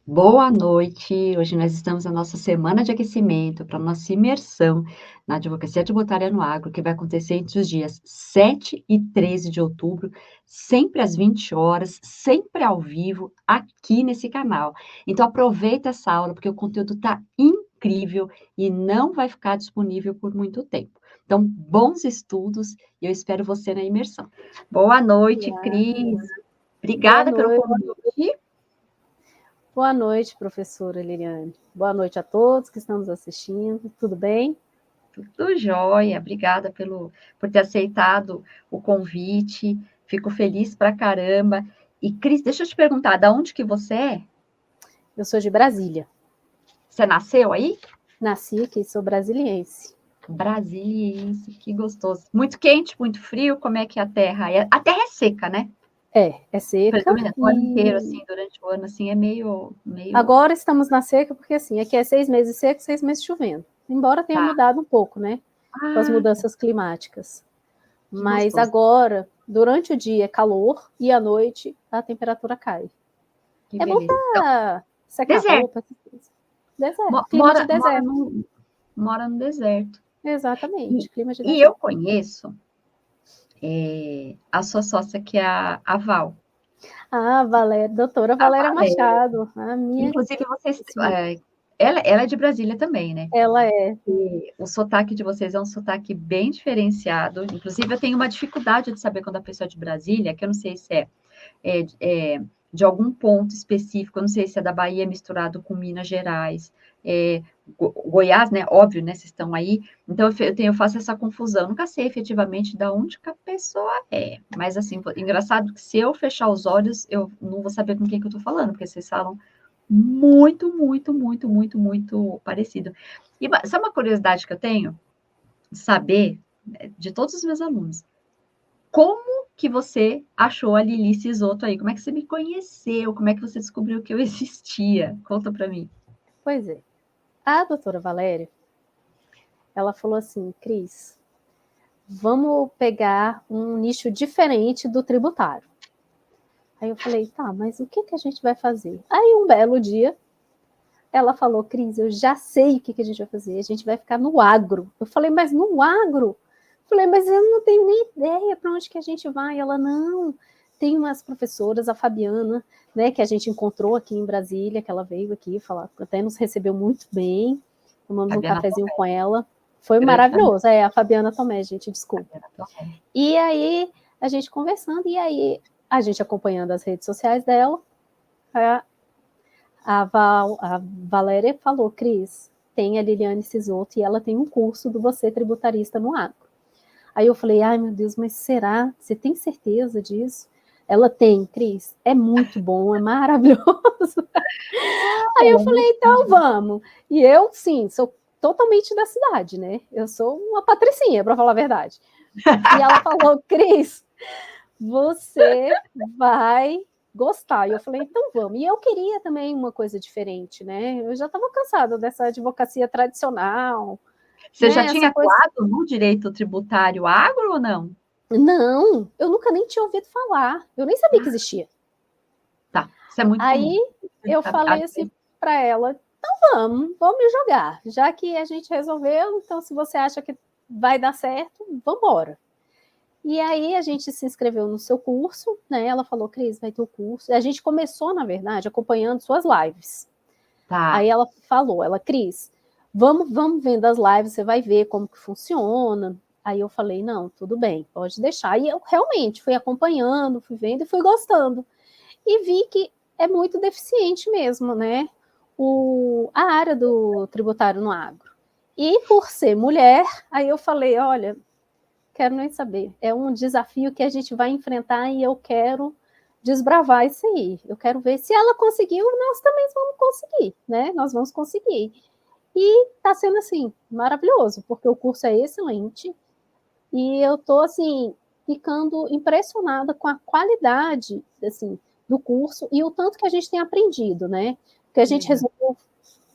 Boa noite. Hoje nós estamos na nossa semana de aquecimento para a nossa imersão na Advocacia Tributária no Agro, que vai acontecer entre os dias 7 e 13 de outubro, sempre às 20 horas, sempre ao vivo, aqui nesse canal. Então aproveita essa aula, porque o conteúdo está incrível e não vai ficar disponível por muito tempo. Então, bons estudos e eu espero você na imersão. Boa noite, Cris. Boa Obrigada pelo noite. convite. Boa noite, professora Liliane. Boa noite a todos que estão nos assistindo. Tudo bem? Tudo jóia, obrigada por ter aceitado o convite, fico feliz pra caramba. E, Cris, deixa eu te perguntar, da onde que você é? Eu sou de Brasília. Você nasceu aí? Nasci aqui, sou brasiliense. Brasiliense, que gostoso. Muito quente, muito frio, como é que é a terra? A terra é seca, né? É seca Predominante, o ano inteiro, assim, e durante o ano, assim, é meio... agora estamos na seca porque, assim, aqui é 6 meses seco, 6 meses chovendo. Embora tenha Tá. mudado um pouco, né, com as Ah, mudanças climáticas. que Mas gostoso, agora, durante o dia é calor e à noite a temperatura cai. que É bom beleza. Então, para secar deserto, roupa, essas coisas. Deserto, clima de deserto. mora no deserto. Exatamente, E, clima de e eu deserto. conheço a sua sócia, que é a Val. Ah, Valéria, doutora A Valéria Valéria. Machado, a minha Inclusive, vocês. queridíssima. Ela é de Brasília também, né? Ela é. E o sotaque de vocês é um sotaque bem diferenciado. Inclusive, eu tenho uma dificuldade de saber quando a pessoa é de Brasília, que eu não sei se de algum ponto específico, eu não sei se é da Bahia misturado com Minas Gerais, Goiás, né? Óbvio, né? Vocês estão aí. Então, eu faço essa confusão. Eu nunca sei efetivamente de onde que a pessoa é. Mas, assim, engraçado que se eu fechar os olhos, eu não vou saber com quem que eu tô falando, porque vocês falam muito, muito, muito, muito, muito parecido. E sabe uma curiosidade que eu tenho? Saber, de todos os meus alunos, como que você achou a Lili Sisoto aí? Como é que você me conheceu? Como é que você descobriu que eu existia? Conta para mim. Pois é. A doutora Valéria, ela falou assim, Cris, vamos pegar um nicho diferente do tributário. Aí eu falei, tá, mas o que a gente vai fazer? Aí um belo dia, ela falou, Cris, eu já sei o que a gente vai fazer, a gente vai ficar no agro. Eu falei, mas no agro? Eu falei, mas eu não tenho nem ideia para onde que a gente vai. Ela, não, tem umas professoras, a Fabiana, né, que a gente encontrou aqui em Brasília, que ela veio aqui falar, até nos recebeu muito bem, tomamos um Fabiana cafezinho Tomé, com ela, foi grande Fabiana, maravilhoso. É, a Fabiana Tomé, gente, desculpa. Fabiana Tomé. E aí, a gente conversando, e aí, a gente acompanhando as redes sociais dela, a Valéria falou, Cris, tem a Liliane Sisoto e ela tem um curso do Você Tributarista no Agro. Aí eu falei, ai meu Deus, mas será? Você tem certeza disso? Ela tem, Cris, é muito bom, é maravilhoso. Aí eu falei, então vamos. E eu, sim, sou totalmente da cidade, né? Eu sou uma patricinha, para falar a verdade. E ela falou, Cris, você vai gostar. E eu falei, então vamos. E eu queria também uma coisa diferente, né? Eu já estava cansada dessa advocacia tradicional, Você já né? tinha Essa coisa. atuado no direito tributário agro ou não? Não, eu nunca nem tinha ouvido falar. Eu nem sabia que existia. Tá, isso é muito comum. Aí eu falei assim para ela, então vamos me jogar. Já que a gente resolveu, então se você acha que vai dar certo, vamos embora. E aí a gente se inscreveu no seu curso, né? Ela falou, Cris, vai ter o curso. E a gente começou, na verdade, acompanhando suas lives. Tá. Aí ela falou, Cris, vamos vendo as lives, você vai ver como que funciona. Aí eu falei, não, tudo bem, pode deixar. E eu realmente fui acompanhando, fui vendo e fui gostando. E vi que é muito deficiente mesmo, né? A área do tributário no agro. E por ser mulher, aí eu falei, olha, quero nem saber. É um desafio que a gente vai enfrentar e eu quero desbravar isso aí. Eu quero ver se ela conseguiu, nós também vamos conseguir, né? Nós vamos conseguir. E está sendo assim maravilhoso, porque o curso é excelente e eu estou assim ficando impressionada com a qualidade assim do curso e o tanto que a gente tem aprendido, né? Porque a gente Legal. resolveu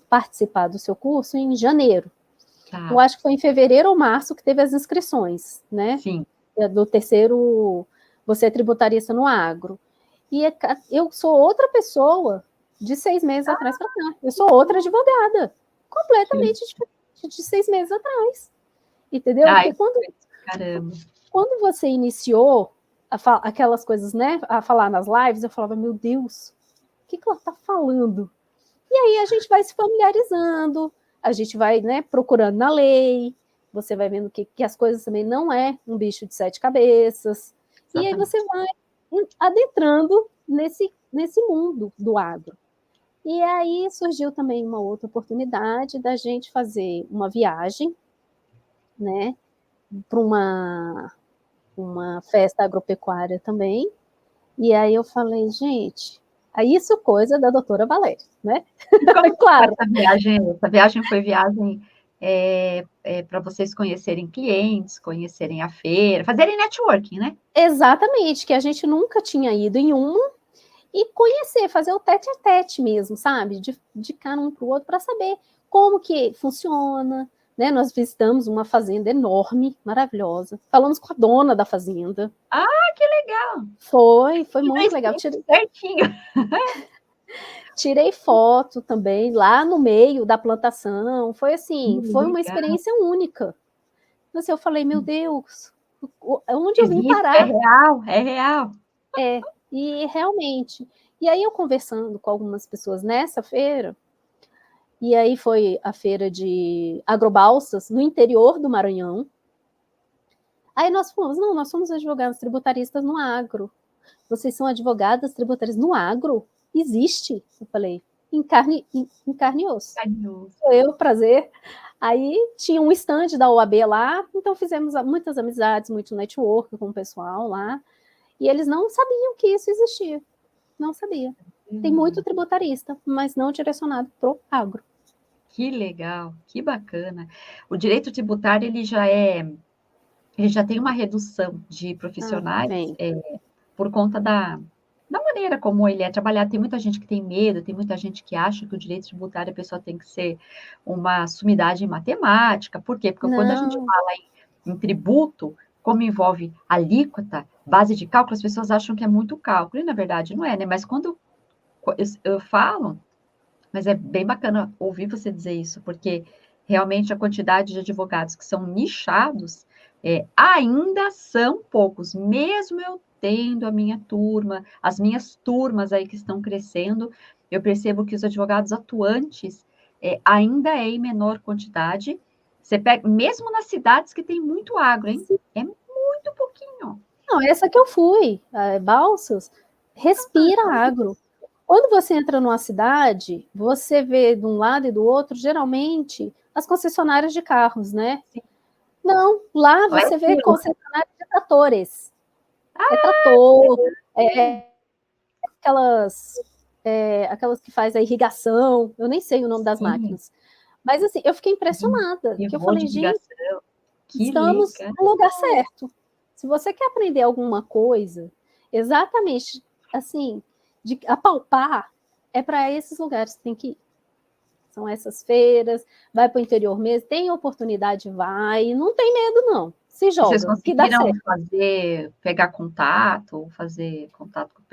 participar do seu curso em janeiro. Eu Tá. acho que foi em fevereiro ou março que teve as inscrições, né? Sim. Do terceiro Você é Tributarista no Agro. E eu sou outra pessoa de 6 meses atrás para cá. Eu sou outra advogada, completamente diferente de 6 meses atrás. Entendeu? Ai, Porque caramba. quando você iniciou aquelas coisas, né, a falar nas lives, eu falava, meu Deus, o que ela está falando? E aí a gente vai se familiarizando, a gente vai, né, procurando na lei, você vai vendo que as coisas também não é um bicho de 7 cabeças, e aí você vai adentrando nesse mundo do agro. E aí surgiu também uma outra oportunidade da gente fazer uma viagem, né, para uma festa agropecuária também. E aí eu falei, gente, aí isso coisa da doutora Valéria, né? Como claro. essa viagem? Essa viagem foi viagem para vocês conhecerem clientes, conhecerem a feira, fazerem networking, né? Exatamente, que a gente nunca tinha ido em uma e conhecer, fazer o tete-a-tete mesmo, sabe? De cara um para o outro para saber como que funciona, né? Nós visitamos uma fazenda enorme, maravilhosa. Falamos com a dona da fazenda. Ah, que legal! Foi muito legal. Certinho. Tirei foto também lá no meio da plantação. Foi assim, foi uma Legal. experiência única. Assim, eu falei, meu Deus, onde eu vim Existe, parar? é real, é real. E realmente. E aí eu conversando com algumas pessoas nessa feira, e aí foi a feira de agrobalsas no interior do Maranhão. Aí nós falamos, não, nós somos advogados tributaristas no agro. Vocês são advogadas tributaristas no agro? Existe? Eu falei, em carne e osso. Carinhoso. Sou eu, prazer. Aí tinha um stand da OAB lá, então fizemos muitas amizades, muito network com o pessoal lá, e eles não sabiam que isso existia. Não sabia. Tem muito tributarista, mas não direcionado para o agro. Que legal, que bacana. O direito tributário, ele já tem uma redução de profissionais, por conta da maneira como ele é trabalhado. Tem muita gente que tem medo, tem muita gente que acha que o direito tributário a pessoa tem que ser uma sumidade em matemática. Por quê? Porque quando a gente fala em tributo, como envolve alíquota, base de cálculo, as pessoas acham que é muito cálculo, e na verdade não é, né? Mas quando eu falo, mas é bem bacana ouvir você dizer isso, porque realmente a quantidade de advogados que são nichados ainda são poucos, mesmo eu tendo a minha turma, as minhas turmas aí que estão crescendo, eu percebo que os advogados atuantes ainda é em menor quantidade. Você pega, mesmo nas cidades que tem muito agro, hein? É muito pouquinho. Não, essa que eu fui, Balsas, respira agro. Quando você entra numa cidade, você vê de um lado e do outro, geralmente, as concessionárias de carros, né? Sim. Não, lá você vê concessionárias de tratores. É trator, aquelas que faz a irrigação, eu nem sei o nome das máquinas. Mas assim, eu fiquei impressionada, que eu falei, gente, estamos no lugar certo. Se você quer aprender alguma coisa, exatamente assim, de apalpar, é para esses lugares que tem que ir. São essas feiras, vai para o interior mesmo, tem oportunidade, vai, não tem medo não, se joga, vocês que dá conseguiram certo. pegar contato, fazer contato com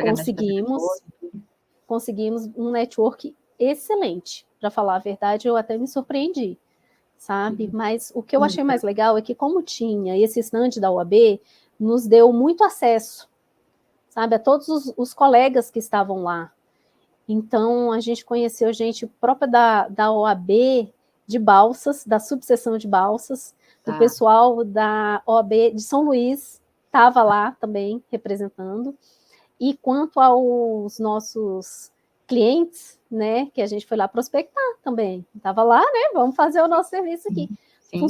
Conseguimos um network excelente, para falar a verdade, eu até me surpreendi, sabe? Mas o que eu achei mais legal é que como tinha esse stand da OAB, nos deu muito acesso, sabe, a todos os colegas que estavam lá. Então, a gente conheceu gente própria da OAB de Balsas, da subseção de Balsas, do pessoal da OAB de São Luís, estava lá também representando. E quanto aos nossos clientes, né, que a gente foi lá prospectar também. Estava lá, né, vamos fazer o nosso serviço aqui. Sim.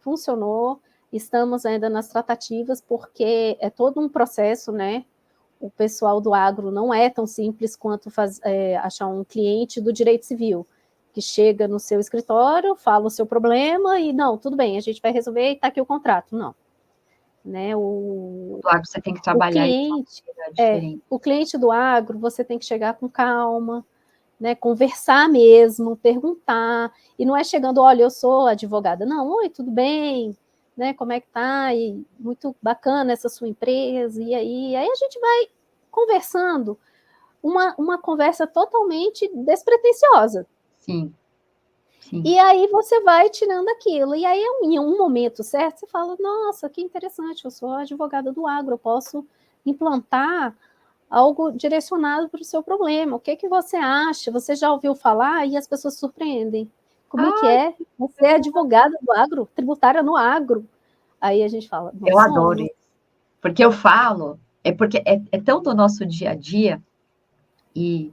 Funcionou. Estamos ainda nas tratativas, porque é todo um processo, né, o pessoal do agro não é tão simples quanto achar um cliente do direito civil, que chega no seu escritório, fala o seu problema e, não, tudo bem, a gente vai resolver e está aqui o contrato. Não. Né, do agro você tem que trabalhar o cliente do agro, você tem que chegar com calma, né, conversar mesmo, perguntar, e não é chegando, olha, eu sou advogada, não, oi, tudo bem, né, como é que tá, e muito bacana essa sua empresa, e aí a gente vai conversando, uma conversa totalmente despretensiosa. Sim, sim. E aí você vai tirando aquilo. E aí, em um momento certo, você fala, nossa, que interessante, eu sou advogada do agro, eu posso implantar algo direcionado para o seu problema. O que, que você acha? Você já ouviu falar? E as pessoas surpreendem. Como é que Ai, é? Você é advogada do agro, tributária no agro. Aí a gente fala, nós eu adoro somos. isso. Porque eu falo, porque é tão do nosso dia a dia, e,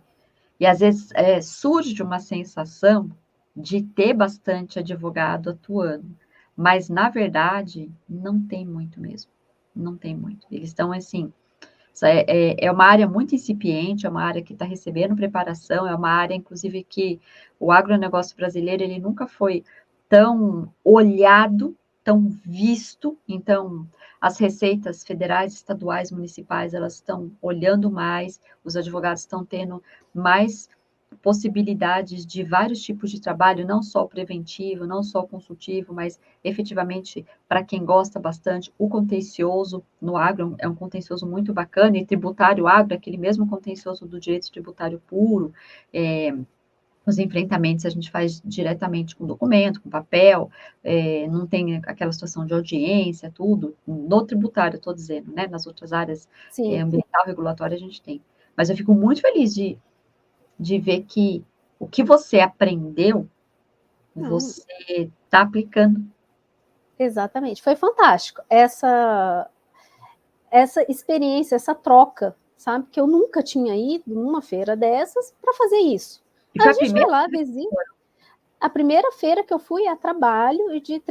e às vezes surge uma sensação de ter bastante advogado atuando, mas na verdade não tem muito mesmo, não tem muito. Eles estão assim, é uma área muito incipiente, é uma área que está recebendo preparação, é uma área, inclusive, que o agronegócio brasileiro ele nunca foi tão olhado, tão visto. Então, as receitas federais, estaduais, municipais, elas estão olhando mais, os advogados estão tendo mais possibilidades de vários tipos de trabalho, não só o preventivo, não só o consultivo, mas efetivamente, para quem gosta bastante, o contencioso no agro é um contencioso muito bacana, e tributário agro, aquele mesmo contencioso do direito tributário puro, os enfrentamentos a gente faz diretamente com documento, com papel, não tem aquela situação de audiência, tudo, no tributário, estou dizendo, né? Nas outras áreas Sim. ambiental, regulatória, a gente tem. Mas eu fico muito feliz de ver que o que você aprendeu, você está aplicando. Exatamente. Foi fantástico. Essa experiência, essa troca, sabe? Que eu nunca tinha ido numa feira dessas para fazer isso. E A foi a gente vai primeira lá, vizinho. A primeira feira que eu fui a trabalho e de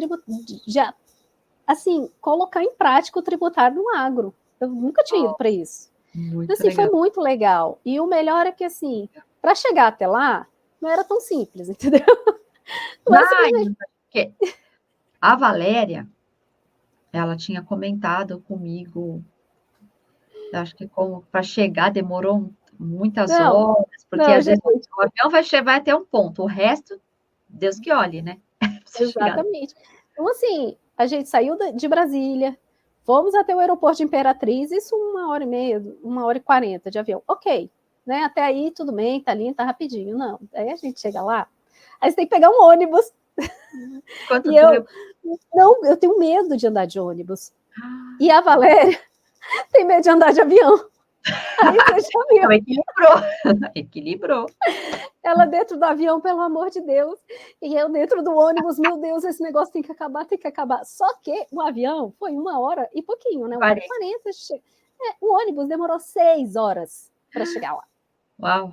assim, colocar em prática o tributário no agro. Eu nunca tinha ido para isso. Então, muito assim, foi legal. muito legal. E o melhor é que, assim, para chegar até lá, não era tão simples, entendeu? Não era Mas, simplesmente. porque a Valéria, ela tinha comentado comigo, eu acho que para chegar demorou muitas Não, horas, porque não, às vezes gente, o avião vai até um ponto, o resto, Deus que olhe, né? Você chegar. exatamente. Então, assim, a gente saiu de Brasília, fomos até o aeroporto de Imperatriz, isso 1h30, 1h40 de avião. Ok, né? Até aí tudo bem, tá lindo, tá rapidinho. Não, aí a gente chega lá, aí você tem que pegar um ônibus. Quanto E eu, tempo? não, eu tenho medo de andar de ônibus. E Ah, a Valéria tem medo de andar de avião. Aí você já viu. então, equilibrou. Equilibrou. Ela dentro do avião, pelo amor de Deus, e eu dentro do ônibus, meu Deus, esse negócio tem que acabar, tem que acabar. Só que o avião foi 1h e pouquinho, né? 1h40. O ônibus demorou 6 horas para chegar lá. Uau.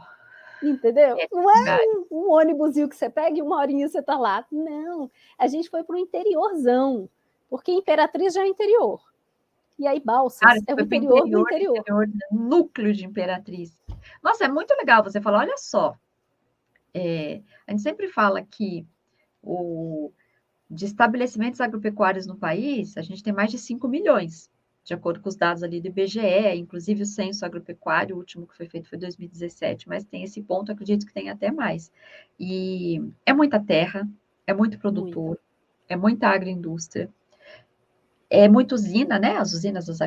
Entendeu? É Não é verdade. um ônibusinho que você pega e 1 horinha você tá lá. Não. A gente foi para o interiorzão, porque Imperatriz já é interior. E aí Cara, Balsas você é o foi para o interior do interior, interior. núcleo de Imperatriz. Nossa, é muito legal você falar, olha só, a gente sempre fala que de estabelecimentos agropecuários no país, a gente tem mais de 5 milhões, de acordo com os dados ali do IBGE, inclusive o censo agropecuário, o último que foi feito foi 2017, mas tem esse ponto, acredito que tem até mais. E é muita terra, é muito Muito. produtor, é muita agroindústria, é muita usina, né? As usinas das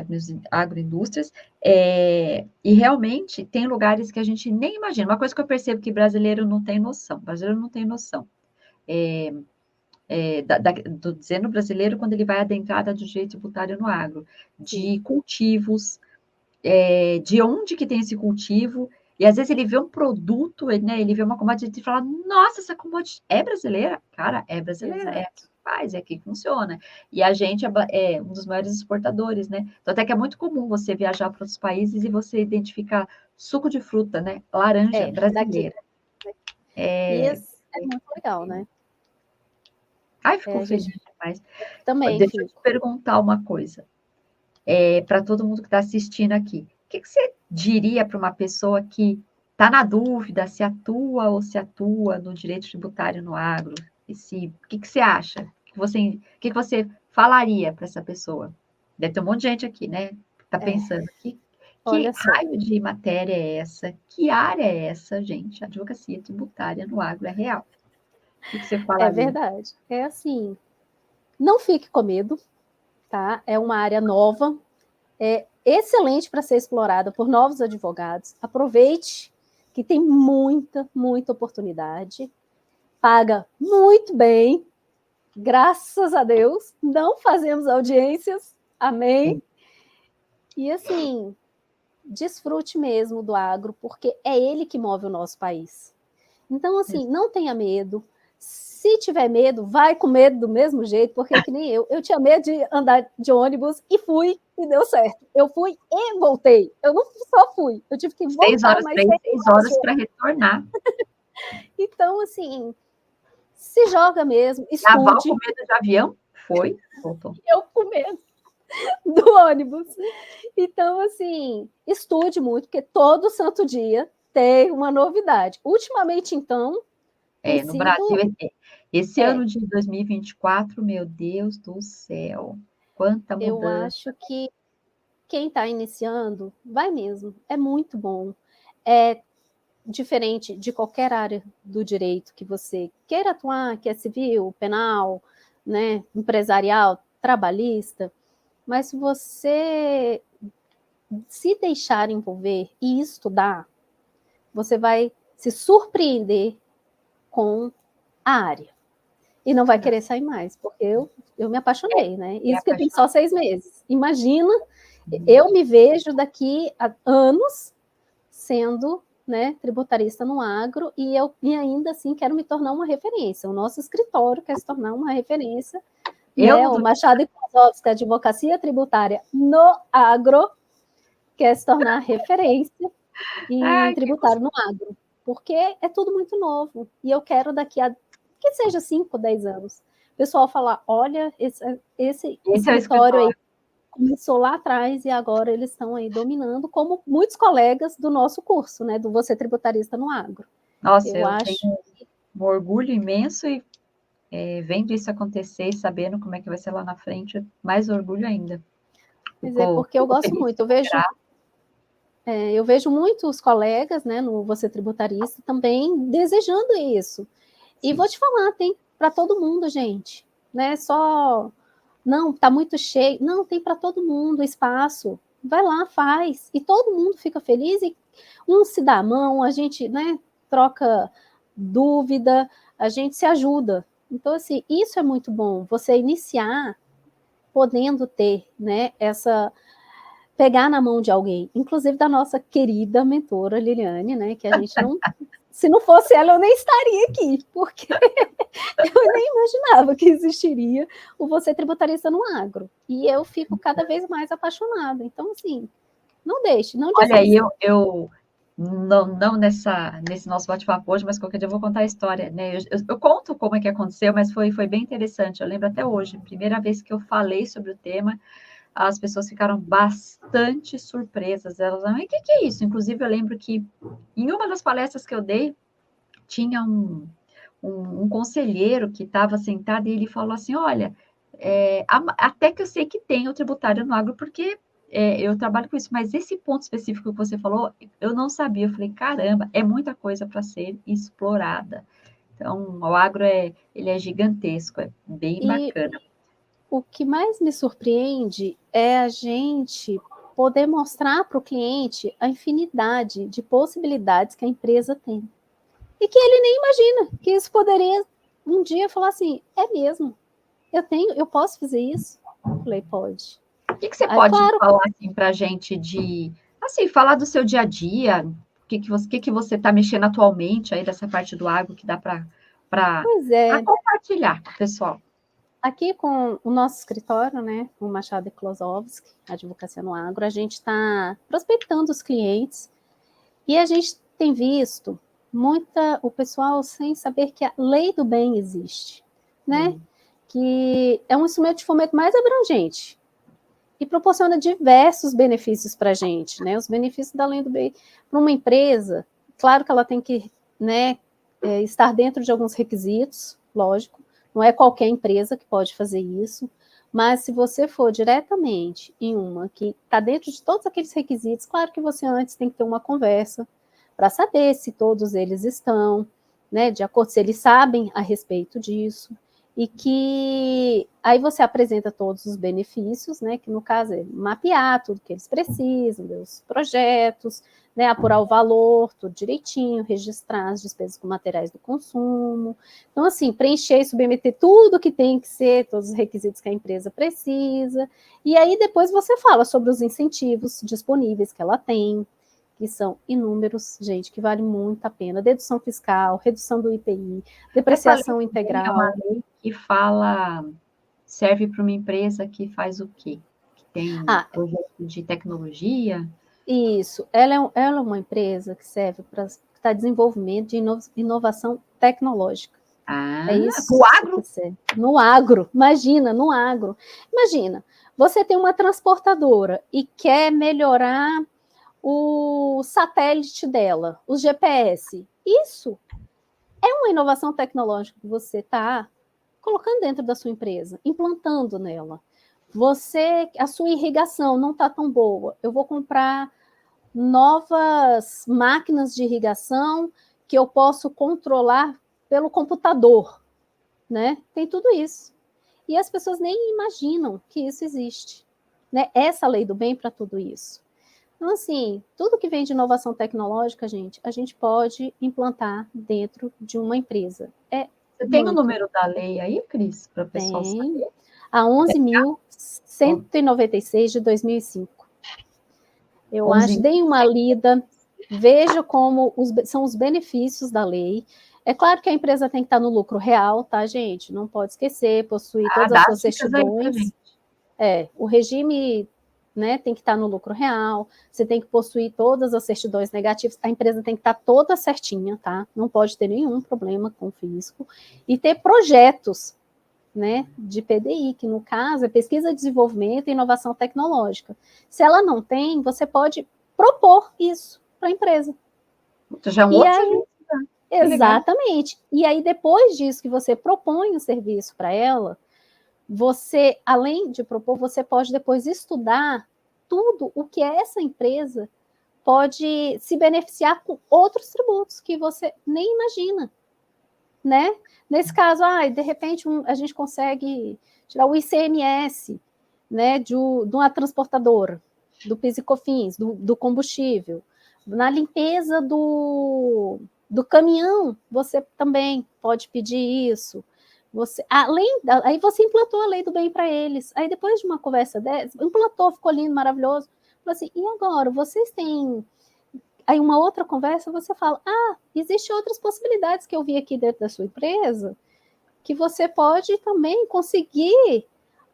agroindústrias, e realmente tem lugares que a gente nem imagina. Uma coisa que eu percebo que brasileiro não tem noção, brasileiro não tem noção. Estou dizendo brasileiro quando ele vai adentrar do direito tributário no agro, Sim. de cultivos, de onde que tem esse cultivo, e às vezes ele vê um produto, né, ele vê uma commodity e fala, nossa, essa commodity é brasileira? Cara, é brasileira, é aqui Exato. que faz, é aqui que funciona. E a gente é um dos maiores exportadores, né? Então, até que é muito comum você viajar para outros países e você identificar suco de fruta, né? Laranja Daqui. brasileira. E É, isso é muito legal, né? ai, ficou A feliz gente demais. também Deixa eu te fico. perguntar uma coisa, para todo mundo que está assistindo aqui. O que você diria para uma pessoa que está na dúvida se atua ou se atua no direito tributário no agro? O que você acha? O que você falaria para essa pessoa? Deve ter um monte de gente aqui, né? Que está pensando, que Olha só, raio de matéria é essa? Que área é essa, gente? A advocacia tributária no agro é real. O que você é falaria? verdade. É assim, não fique com medo, tá? É uma área nova. excelente para ser explorada por novos advogados. Aproveite que tem muita, muita oportunidade. Paga muito bem, graças a Deus. Não fazemos audiências, amém. E assim, desfrute mesmo do agro, porque é ele que move o nosso país. Então, assim, não tenha medo. Se tiver medo, vai com medo do mesmo jeito, porque que nem eu tinha medo de andar de ônibus e fui, e deu certo. Eu fui e voltei. Eu não só fui, eu tive que voltar 6 horas mais para ir, 6 horas para retornar. Então, assim, se joga mesmo, A Val estude. com medo de avião? Foi, voltou. Eu com medo do ônibus. Então, assim, estude muito, porque todo santo dia tem uma novidade. Ultimamente, então, tem No sido... Brasil, esse ano de 2024, meu Deus do céu, quanta mudança. Eu acho que quem está iniciando, vai mesmo, é muito bom. É diferente de qualquer área do direito que você queira atuar, que é civil, penal, né, empresarial, trabalhista, mas se você se deixar envolver e estudar, você vai se surpreender com a área. E não vai querer sair mais, porque eu me apaixonei, né? Isso que eu tenho só 6 meses. Imagina, eu me vejo daqui a anos sendo, né, tributarista no agro, e ainda assim quero me tornar uma referência. O nosso escritório quer se tornar uma referência, né? O Machado e Kozlovski, Advocacia Tributária no Agro, quer se tornar referência em tributário no agro, porque é tudo muito novo, e eu quero daqui a, que seja 5, 10 anos, o pessoal falar, olha, esse escritório aí começou lá atrás e agora eles estão aí dominando, como muitos colegas do nosso curso, né, do Você Tributarista no Agro. Nossa, eu tenho um orgulho imenso e vendo isso acontecer e sabendo como é que vai ser lá na frente, mais orgulho ainda. Mas é porque eu gosto muito, eu vejo muitos colegas, né, no Você Tributarista também desejando isso. E vou te falar, tem para todo mundo, gente, né? Só não, tá muito cheio. Não, tem para todo mundo espaço. Vai lá, faz. E todo mundo fica feliz e um se dá a mão, a gente, né, troca dúvida, a gente se ajuda. Então, assim, isso é muito bom, você iniciar podendo ter, né, pegar na mão de alguém, inclusive da nossa querida mentora Liliane, né, que a gente não... Se não fosse ela, eu nem estaria aqui, porque eu nem imaginava que existiria o Você Tributarista no Agro. E eu fico cada vez mais apaixonada. Então, assim, não deixe, não desista. Olha, eu não nesse nosso bate-papo hoje, mas qualquer dia eu vou contar a história, né? Eu conto como é que aconteceu, mas foi bem interessante. Eu lembro até hoje, primeira vez que eu falei sobre o tema, as pessoas ficaram bastante surpresas. Elas falaram, mas o que é isso? Inclusive, eu lembro que em uma das palestras que eu dei, tinha um conselheiro que estava sentado e ele falou assim, olha, até que eu sei que tem o tributário no agro, porque eu trabalho com isso, mas esse ponto específico que você falou, eu não sabia. Eu falei, caramba, é muita coisa para ser explorada. Então, o agro ele é gigantesco, é bem bacana. O que mais me surpreende é a gente poder mostrar para o cliente a infinidade de possibilidades que a empresa tem. E que ele nem imagina que isso poderia um dia falar assim, é mesmo, eu posso fazer isso? Eu falei, pode. O que você pode falar assim, para a gente assim, falar do seu dia a dia, o que você está mexendo atualmente aí dessa parte do agro que dá para compartilhar com o pessoal? Aqui com o nosso escritório, né, o Machado e Kozlovski, Advocacia no Agro, a gente está prospectando os clientes e a gente tem visto o pessoal sem saber que a lei do bem existe, né? Que é um instrumento de fomento mais abrangente e proporciona diversos benefícios para a gente, né? Os benefícios da lei do bem para uma empresa, claro que ela tem que, né, estar dentro de alguns requisitos, lógico. Não é qualquer empresa que pode fazer isso, mas se você for diretamente em uma que está dentro de todos aqueles requisitos, claro que você antes tem que ter uma conversa para saber se todos eles estão, né, de acordo, se eles sabem a respeito disso. e que aí você apresenta todos os benefícios, né, que no caso é mapear tudo que eles precisam, os projetos, né, apurar o valor, tudo direitinho, registrar as despesas com materiais do consumo. Então, assim, preencher e submeter tudo que tem que ser, todos os requisitos que a empresa precisa, e aí depois você fala sobre os incentivos disponíveis que ela tem, que são inúmeros, gente, que vale muito a pena. Dedução fiscal, redução do IPI, depreciação É uma integral. lei que fala, serve para uma empresa que faz o quê? Que tem Ah, projeto de tecnologia? isso. Ela é uma empresa que serve para estar desenvolvimento de inovação tecnológica. É Ah, para o isso que agro? serve. No agro, imagina, no agro. Imagina, você tem uma transportadora e quer melhorar o satélite dela, o GPS. Isso é uma inovação tecnológica que você está colocando dentro da sua empresa, implantando nela. A sua irrigação não está tão boa. Eu vou comprar novas máquinas de irrigação que eu posso controlar pelo computador, né? Tem tudo isso. E as pessoas nem imaginam que isso existe, né? Essa lei do bem para tudo isso. Então, assim, tudo que vem de inovação tecnológica, gente, a gente pode implantar dentro de uma empresa. É Você tem o muito. número da lei aí, Cris, para o pessoal Tem. saber? A Ó, 11.196 de 2005. Eu acho, 11. deem uma lida, veja como são os benefícios da lei. É claro que a empresa tem que estar no lucro real, tá, gente? Não pode esquecer, possuir Ah, todas as dá suas as dicas aí para certidões. gente. O regime, né, tem que estar no lucro real, você tem que possuir todas as certidões negativas, a empresa tem que estar toda certinha, tá? Não pode ter nenhum problema com o fisco. E ter projetos, né, de PDI, que no caso é pesquisa, desenvolvimento e inovação tecnológica. Se ela não tem, você pode propor isso para a empresa. Já é um E outro aí, serviço, tá? Que legal. exatamente. E aí, depois disso que você propõe o serviço para ela, você, além de propor, você pode depois estudar tudo o que essa empresa pode se beneficiar com outros tributos que você nem imagina, né? Nesse caso, de repente a gente consegue tirar o ICMS, né, de uma transportadora, do PIS e COFINS, do combustível. Na limpeza do caminhão, você também pode pedir isso. Aí você implantou a lei do bem para eles. Aí depois de uma conversa dessa, implantou, ficou lindo, maravilhoso. Falou assim, e agora? Vocês têm aí uma outra conversa, você fala, existem outras possibilidades que eu vi aqui dentro da sua empresa, que você pode também conseguir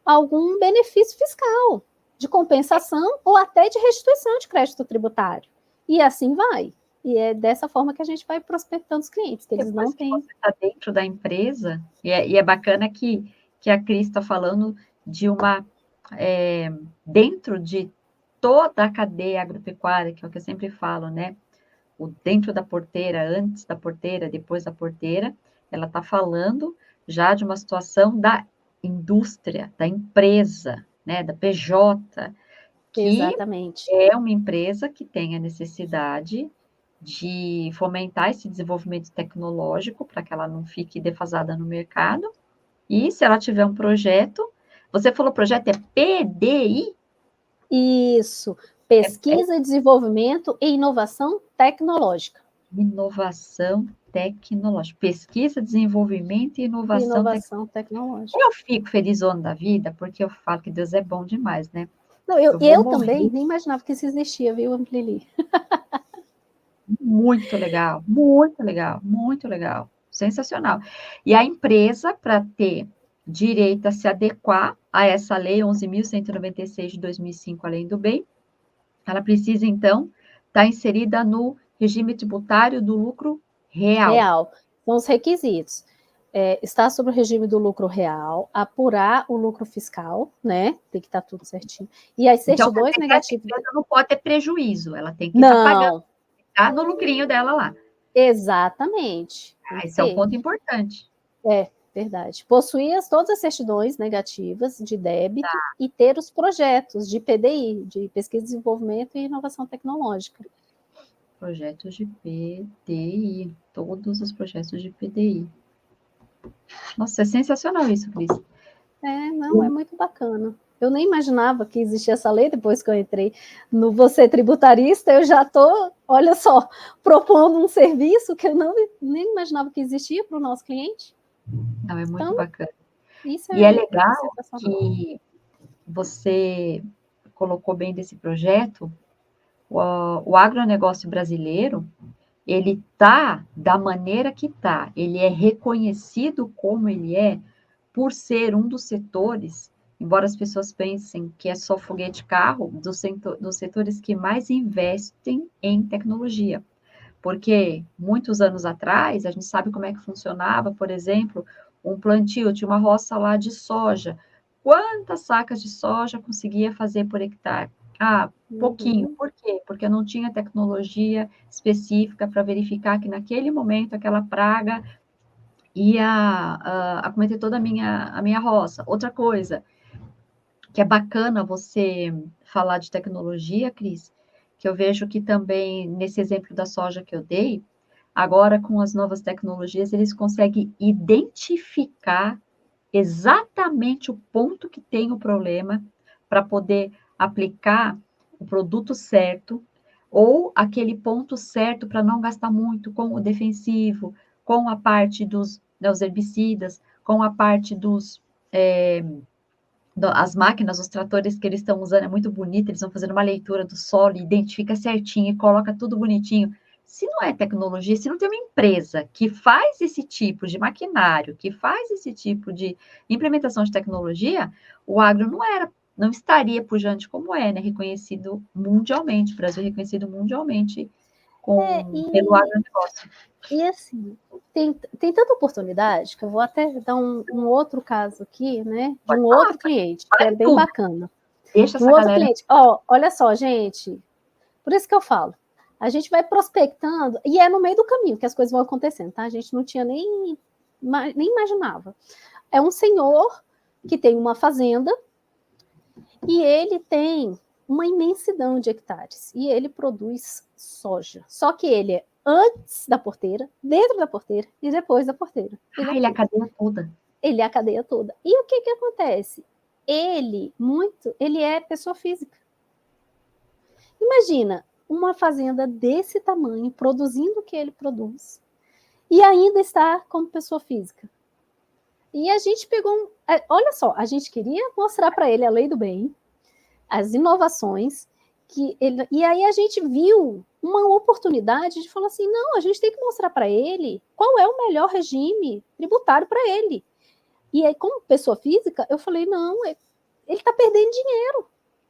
algum benefício fiscal, de compensação ou até de restituição de crédito tributário. E assim vai. E é dessa forma que a gente vai prospectando os clientes, que eles não Depois que têm. você está dentro da empresa, e é bacana que a Cris está falando de uma, dentro de toda a cadeia agropecuária, que é o que eu sempre falo, né? O dentro da porteira, antes da porteira, depois da porteira, ela está falando já de uma situação da indústria, da empresa, né? Da PJ, que Exatamente. é uma empresa que tem a necessidade de fomentar esse desenvolvimento tecnológico para que ela não fique defasada no mercado. E se ela tiver um projeto, você falou projeto é PDI? Isso. É Pesquisa, desenvolvimento e inovação tecnológica. inovação tecnológica. Pesquisa, desenvolvimento e inovação tecnológica. Inovação tecnológica. Eu fico felizona da vida, porque eu falo que Deus é bom demais, né? Não, eu, Eu vou eu também morrer. nem imaginava que isso existia, viu, Lili? Muito legal, muito legal, muito legal, sensacional. E a empresa, para ter direito a se adequar a essa lei 11.196 de 2005, além do bem, ela precisa, então, estar inserida no regime tributário do lucro real. Real. São os requisitos. Estar sobre o regime do lucro real, apurar o lucro fiscal, né? Tem que estar tudo certinho. E as Então, quer certidões dizer que essa negativas. empresa não pode ter prejuízo, ela tem que estar pagando, Não, tá no lucrinho dela lá. exatamente. Tem Ah, que esse é um ter. ponto importante. Verdade. Possuir todas as certidões negativas de débito e ter os projetos de PDI, de pesquisa, desenvolvimento e inovação tecnológica. Projetos de PDI, todos os projetos de PDI. Nossa, é sensacional isso, Cris. Não, é muito bacana. Eu nem imaginava que existia essa lei depois que eu entrei no Você Tributarista, eu já estou, olha só, propondo um serviço que eu nem imaginava que existia para o nosso cliente. Não, é muito Então, bacana. isso E é é legal sensacional. que você colocou bem desse projeto, o agronegócio brasileiro, ele está da maneira que está, ele é reconhecido como ele é por ser um dos setores, embora as pessoas pensem que é só foguete carro, dos setores que mais investem em tecnologia. Porque muitos anos atrás, a gente sabe como é que funcionava, por exemplo, um plantio de uma roça lá de soja. Quantas sacas de soja conseguia fazer por hectare? Ah, pouquinho. Uhum. Por quê? Porque não tinha tecnologia específica para verificar que naquele momento aquela praga ia acometer toda a minha roça. Outra coisa que é bacana você falar de tecnologia, Cris, que eu vejo que também, nesse exemplo da soja que eu dei, agora com as novas tecnologias, eles conseguem identificar exatamente o ponto que tem o problema para poder aplicar o produto certo ou aquele ponto certo para não gastar muito com o defensivo, com a parte dos herbicidas, com a parte as máquinas, os tratores que eles estão usando é muito bonito, eles vão fazendo uma leitura do solo, identifica certinho e coloca tudo bonitinho. Se não é tecnologia, se não tem uma empresa que faz esse tipo de maquinário, que faz esse tipo de implementação de tecnologia, o agro não estaria pujante como é, né? Reconhecido mundialmente, o Brasil é reconhecido mundialmente pelo E agronegócio. E assim, tem tanta oportunidade que eu vou até dar um outro caso aqui, né? De Pode um falar, outro cliente, que fala é de bem tudo. bacana. Deixa De um essa outro galera. cliente. Ó, olha só, gente. Por isso que eu falo. A gente vai prospectando, e é no meio do caminho que as coisas vão acontecendo, tá? A gente não tinha nem imaginava. É um senhor que tem uma fazenda e ele tem uma imensidão de hectares. E ele produz soja. Só que ele é antes da porteira, dentro da porteira e depois da porteira. Ele é a cadeia toda. Ele é a cadeia toda. E o que acontece? Ele é pessoa física. Imagina uma fazenda desse tamanho, produzindo o que ele produz, e ainda está como pessoa física. E a gente pegou olha só, a gente queria mostrar para ele a lei do bem, as inovações, e aí a gente viu uma oportunidade de falar assim, não, a gente tem que mostrar para ele qual é o melhor regime tributário para ele. E aí, como pessoa física, eu falei, não, ele está perdendo dinheiro.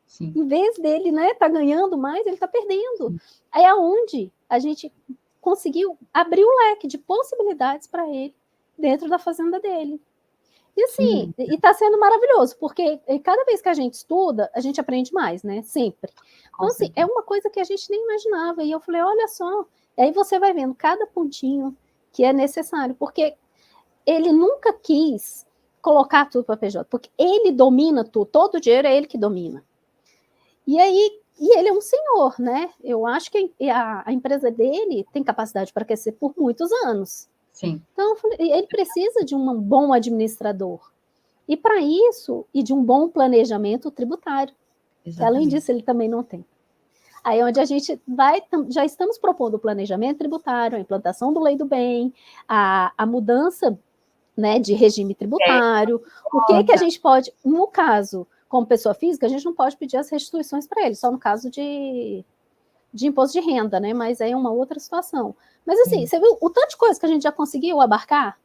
Sim. Em vez dele, né, tá ganhando mais, ele está perdendo. Sim. Aí é onde a gente conseguiu abrir o leque de possibilidades para ele dentro da fazenda dele. E assim, está sendo maravilhoso, porque cada vez que a gente estuda, a gente aprende mais, né? Sempre. Então, assim, é uma coisa que a gente nem imaginava. E eu falei, olha só, e aí você vai vendo cada pontinho que é necessário, porque ele nunca quis colocar tudo para PJ, porque ele domina tudo, todo o dinheiro é ele que domina. E aí, ele é um senhor, né? Eu acho que a empresa dele tem capacidade para crescer por muitos anos. Sim. Então, ele precisa de um bom administrador. E para isso, e de um bom planejamento tributário. Que além disso, ele também não tem. Aí onde a gente já estamos propondo o planejamento tributário, a implantação do Lei do Bem, a mudança, né, de regime tributário, o que a gente pode, no caso, como pessoa física, a gente não pode pedir as restituições para ele, só no caso de imposto de renda, né? Mas aí é uma outra situação. Mas assim, você viu o tanto de coisa que a gente já conseguiu abarcar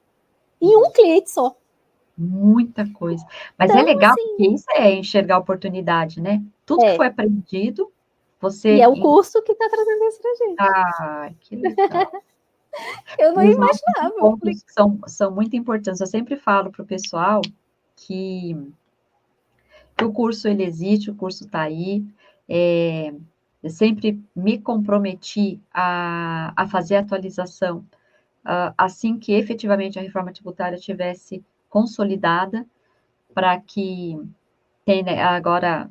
em um cliente só. Muita coisa. Mas é Então, legal assim, porque isso é enxergar a oportunidade, né? Tudo que foi aprendido, e você. é o curso que está trazendo isso para gente. Ah, que legal. Eu não E os nossos imaginava. Eu falei, encontros são muito importantes. Eu sempre falo para o pessoal que o curso ele existe, o curso está aí. Eu sempre me comprometi a fazer a atualização assim que efetivamente a reforma tributária tivesse consolidada, para que tem, né, agora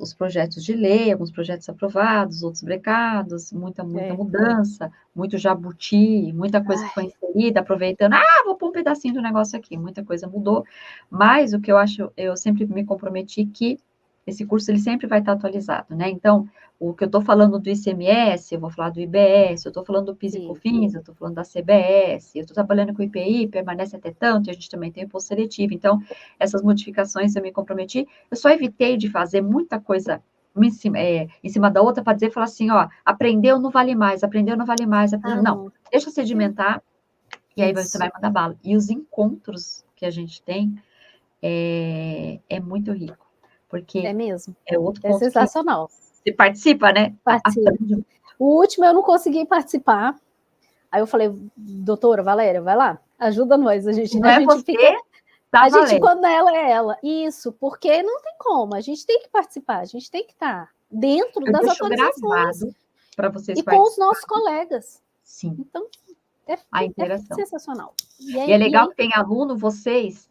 os projetos de lei, alguns projetos aprovados, outros brecados, muita mudança, muito jabuti, muita coisa que foi inserida, aproveitando, vou pôr um pedacinho do negócio aqui, muita coisa mudou, mas o que eu acho, eu sempre me comprometi que esse curso ele sempre vai estar atualizado, né? Então, o que eu estou falando do ICMS, eu vou falar do IBS, eu estou falando do PIS e COFINS, eu estou falando da CBS, eu estou trabalhando com o IPI, permanece até tanto, e a gente também tem o imposto seletivo. Então, essas modificações eu me comprometi. Eu só evitei de fazer muita coisa em cima da outra para dizer, falar assim, ó, aprendeu, não vale mais, aprendeu, não vale mais. Não, deixa sedimentar, e aí você vai mandar bala. E os encontros que a gente tem é muito rico. Porque é mesmo. É outro ponto sensacional. Você participa, né? Participa. O último eu não consegui participar. Aí eu falei, doutora Valéria, vai lá, ajuda nós. A gente fica. A gente, quando ela é ela. Isso, porque não tem como. A gente tem que participar, a gente tem que estar dentro das atualizações. Para vocês e com os nossos colegas. Sim. Então, a interação. Sensacional. E é legal que tem aluno, vocês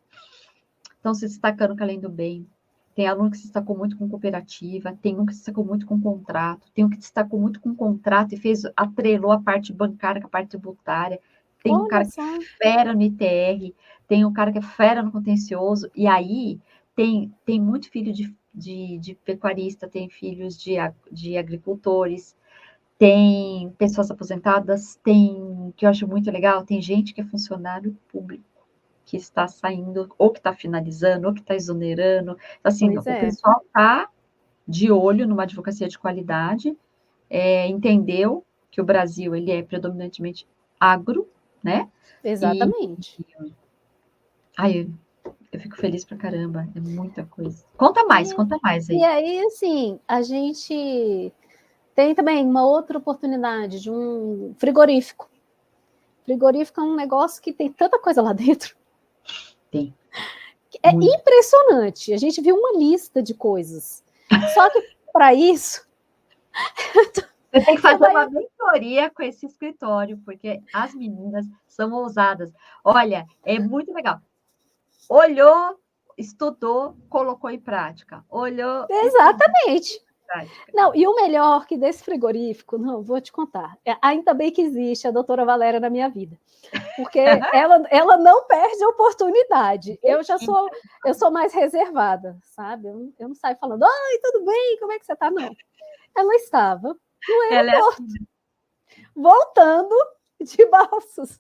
estão se destacando com a Além do Bem. Tem aluno que se destacou muito com cooperativa, tem um que se destacou muito com contrato, tem um que se destacou muito com contrato e atrelou a parte bancária com a parte tributária. Tem um cara que é fera no ITR, tem um cara que é fera no contencioso, e aí tem muito filho de pecuarista, tem filhos de agricultores, tem pessoas aposentadas, que eu acho muito legal, tem gente que é funcionário público, que está saindo, ou que está finalizando, ou que está exonerando. Assim, o pessoal está de olho numa advocacia de qualidade, entendeu que o Brasil ele é predominantemente agro, né? Exatamente. Eu fico feliz pra caramba, é muita coisa. Conta mais aí. E aí, assim, a gente tem também uma outra oportunidade de um frigorífico. Frigorífico é um negócio que tem tanta coisa lá dentro. Tem. É impressionante. A gente viu uma lista de coisas. Só que, para isso... Você tem que fazer uma mentoria com esse escritório, porque as meninas são ousadas. Olha, é muito legal. Olhou, estudou, colocou em prática. Olhou. Exatamente. Não, e o melhor que desse frigorífico, não, vou te contar. Ainda bem que existe a doutora Valéria na minha vida. Porque ela não perde a oportunidade. Eu sou mais reservada, sabe? Eu não saio falando, oi, tudo bem? Como é que você está? Não. Ela estava no aeroporto, voltando de Balsas.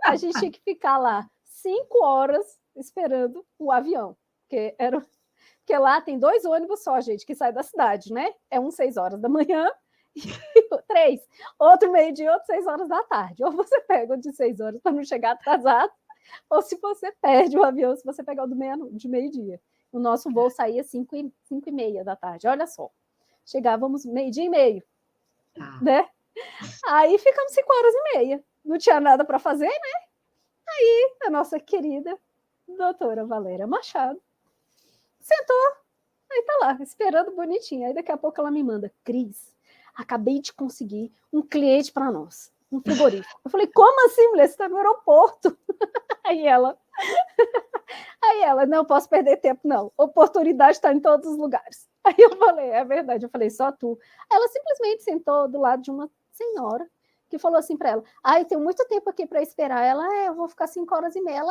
A gente tinha que ficar lá 5 horas esperando o avião, porque lá tem 2 ônibus só, gente, que sai da cidade, né? É um 6 horas da manhã e 3. Outro meio-dia, outro 6 horas da tarde. Ou você pega o de 6 horas para não chegar atrasado, ou se você perde o avião, se você pegar o de meio-dia. O nosso voo saía 5h30 da tarde, olha só. Chegávamos 12h30, né? Aí ficamos 5h30. Não tinha nada para fazer, né? Aí a nossa querida doutora Valéria Machado sentou, aí tá lá, esperando bonitinho. Aí daqui a pouco ela me manda, Cris, acabei de conseguir um cliente para nós, um frigorífico. Eu falei, como assim, mulher? Você está no aeroporto? Aí ela, não posso perder tempo, não. Oportunidade está em todos os lugares. Aí eu falei, é verdade. Eu falei, só tu. Ela simplesmente sentou do lado de uma senhora que falou assim para ela, eu tenho muito tempo aqui para esperar. Ela, eu vou ficar 5h30. Ela,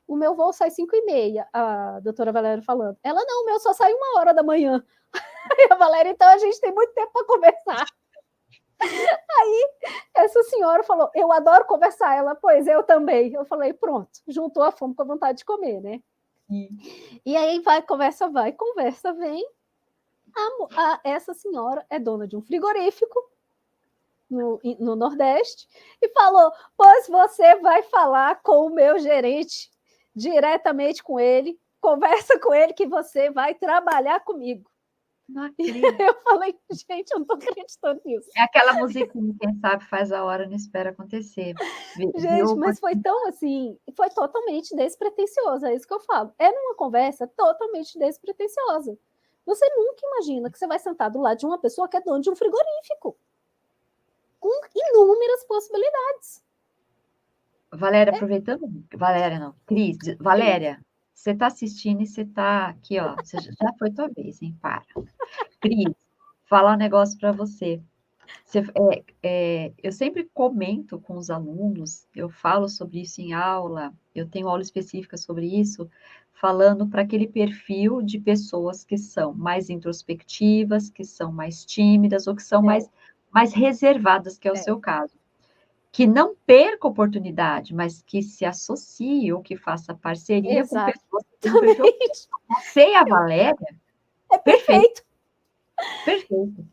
o meu voo sai 5h30, a doutora Valéria falando. Ela, não, o meu só sai 1h da manhã. Aí a Valéria, então a gente tem muito tempo para conversar. Aí essa senhora falou, eu adoro conversar. Ela, pois eu também. Eu falei, pronto, juntou a fome com a vontade de comer, né? E aí conversa vem. Essa senhora é dona de um frigorífico no Nordeste e falou, pois você vai falar com o meu gerente diretamente com ele, conversa com ele que você vai trabalhar comigo. Eu falei, gente, eu não tô acreditando nisso. É aquela musiquinha, quem sabe faz a hora, não espera acontecer. Gente, mas foi tão assim, foi totalmente despretensioso, é isso que eu falo. É numa conversa totalmente despretensiosa. Você nunca imagina que você vai sentar do lado de uma pessoa que é dona de um frigorífico, com inúmeras possibilidades. Valéria, aproveitando... Valéria, não. Cris, Valéria, você está assistindo e você está aqui, ó, você já foi tua vez, hein? Para. Cris, falar um negócio para você. Eu sempre comento com os alunos, eu falo sobre isso em aula, eu tenho aula específica sobre isso, falando para aquele perfil de pessoas que são mais introspectivas, que são mais tímidas ou que são mais reservadas, que é o seu caso. Que não perca oportunidade, mas que se associe ou que faça parceria com pessoas que têm um perfil. Você e a Valéria, é perfeito. Perfeito.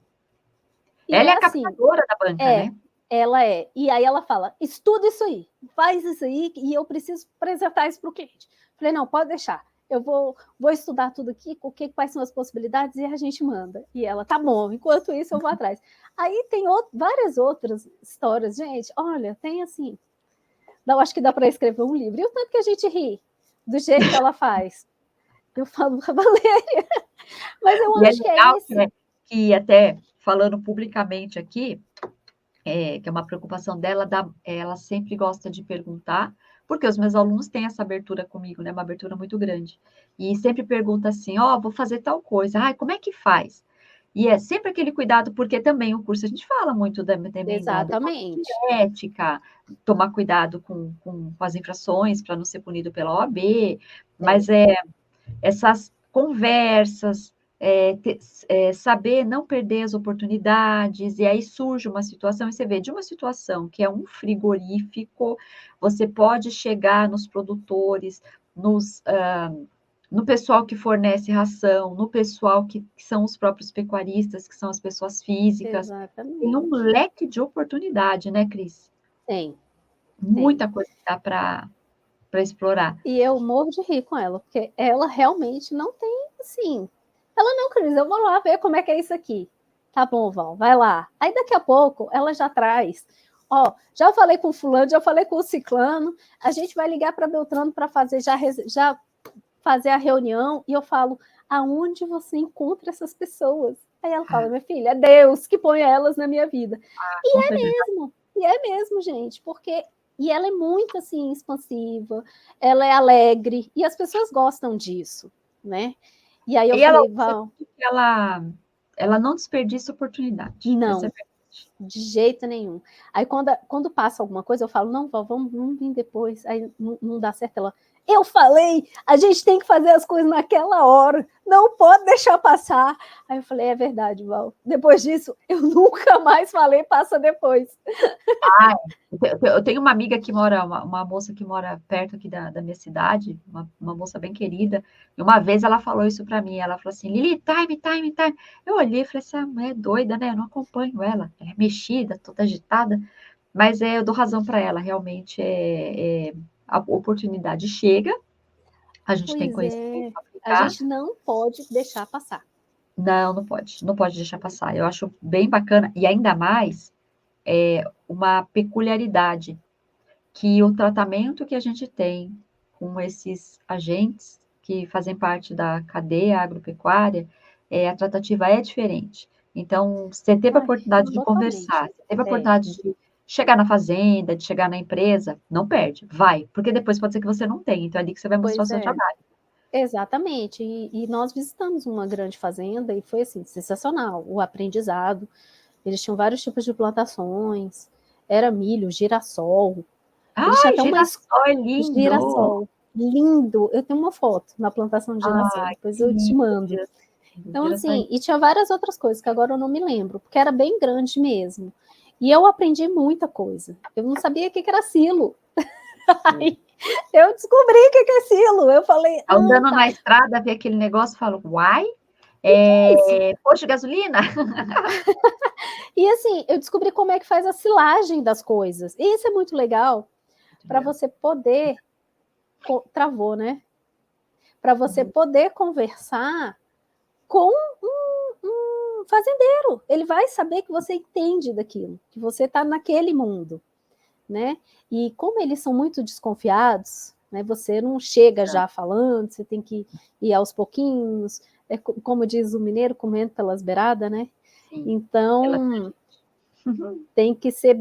E ela é a assim, captadora da banca, né? Ela é. E aí ela fala, estuda isso aí, faz isso aí, e eu preciso apresentar isso para o cliente. Falei, não, pode deixar. Eu vou estudar tudo aqui, quais são as possibilidades, e a gente manda. E ela, tá bom, enquanto isso eu vou atrás. Aí tem várias outras histórias, gente, olha, tem assim, eu acho que dá para escrever um livro. E o tanto que a gente ri do jeito que ela faz. Eu falo para a Valéria, mas eu acho que é isso. Que até, falando publicamente aqui, que é uma preocupação dela, ela sempre gosta de perguntar, porque os meus alunos têm essa abertura comigo, né? Uma abertura muito grande. E sempre pergunta assim, vou fazer tal coisa. Ai, como é que faz? E é sempre aquele cuidado, porque também o curso, a gente fala muito também da ética, tomar cuidado com as infrações, para não ser punido pela OAB, mas essas conversas, saber não perder as oportunidades, e aí surge uma situação, e você vê, de uma situação que é um frigorífico, você pode chegar nos produtores, no pessoal que fornece ração, no pessoal que são os próprios pecuaristas, que são as pessoas físicas. Exatamente. Tem um leque de oportunidade, né, Cris? Tem. Muita coisa que dá para explorar. E eu morro de rir com ela, porque ela realmente não tem, assim... Ela, não, Cris, eu vou lá ver como é que é isso aqui. Tá bom, Val, vai lá. Aí daqui a pouco ela já traz... já falei com o fulano, já falei com o ciclano, a gente vai ligar para Beltrano para fazer, já fazer a reunião, e eu falo, aonde você encontra essas pessoas? Aí ela fala, minha filha, é Deus que põe elas na minha vida. E é mesmo, gente, porque... E ela é muito, assim, expansiva, ela é alegre, e as pessoas gostam disso, né? E aí eu falei, Val... Ela não desperdiça oportunidade. Não, de jeito nenhum. Aí quando passa alguma coisa, eu falo, não, Val, vamos vir depois. Aí não dá certo, ela... Eu falei, a gente tem que fazer as coisas naquela hora, não pode deixar passar. Aí eu falei, é verdade, Val. Depois disso, eu nunca mais falei, passa depois. Eu tenho uma amiga que mora, uma moça que mora perto aqui da minha cidade, uma moça bem querida, e uma vez ela falou isso para mim, ela falou assim, Lili, time. Eu olhei e falei, essa mulher é doida, né? Eu não acompanho ela é mexida, toda agitada, mas eu dou razão para ela, realmente a oportunidade chega, a gente tem conhecimento para aplicar. A gente não pode deixar passar. Não pode deixar passar. Eu acho bem bacana, e ainda mais uma peculiaridade, que o tratamento que a gente tem com esses agentes que fazem parte da cadeia agropecuária, a tratativa é diferente. Então, você teve a oportunidade de conversar, você teve a oportunidade de chegar na fazenda, de chegar na empresa, não perde, vai, porque depois pode ser que você não tenha, então é ali que você vai mostrar o seu trabalho. Exatamente, e nós visitamos uma grande fazenda e foi assim, sensacional, o aprendizado, eles tinham vários tipos de plantações, era milho, girassol, eles tinham até girassol é lindo! Girassol, lindo, eu tenho uma foto na plantação de girassol, depois eu te mando. Então, assim, e tinha várias outras coisas que agora eu não me lembro, porque era bem grande mesmo. E eu aprendi muita coisa. Eu não sabia o que era silo. Aí eu descobri o que é silo. Eu falei. Andando na estrada, vi aquele negócio e falo, uai? Posto de gasolina? E assim, eu descobri como é que faz a silagem das coisas. E isso é muito legal para você poder. Travou, né? Para você poder conversar com um fazendeiro. Ele vai saber que você entende daquilo, que você está naquele mundo, né? E como eles são muito desconfiados, né? Você não chega já falando, você tem que ir aos pouquinhos, como diz o mineiro, comendo pelas beiradas, né? Então, tem que ser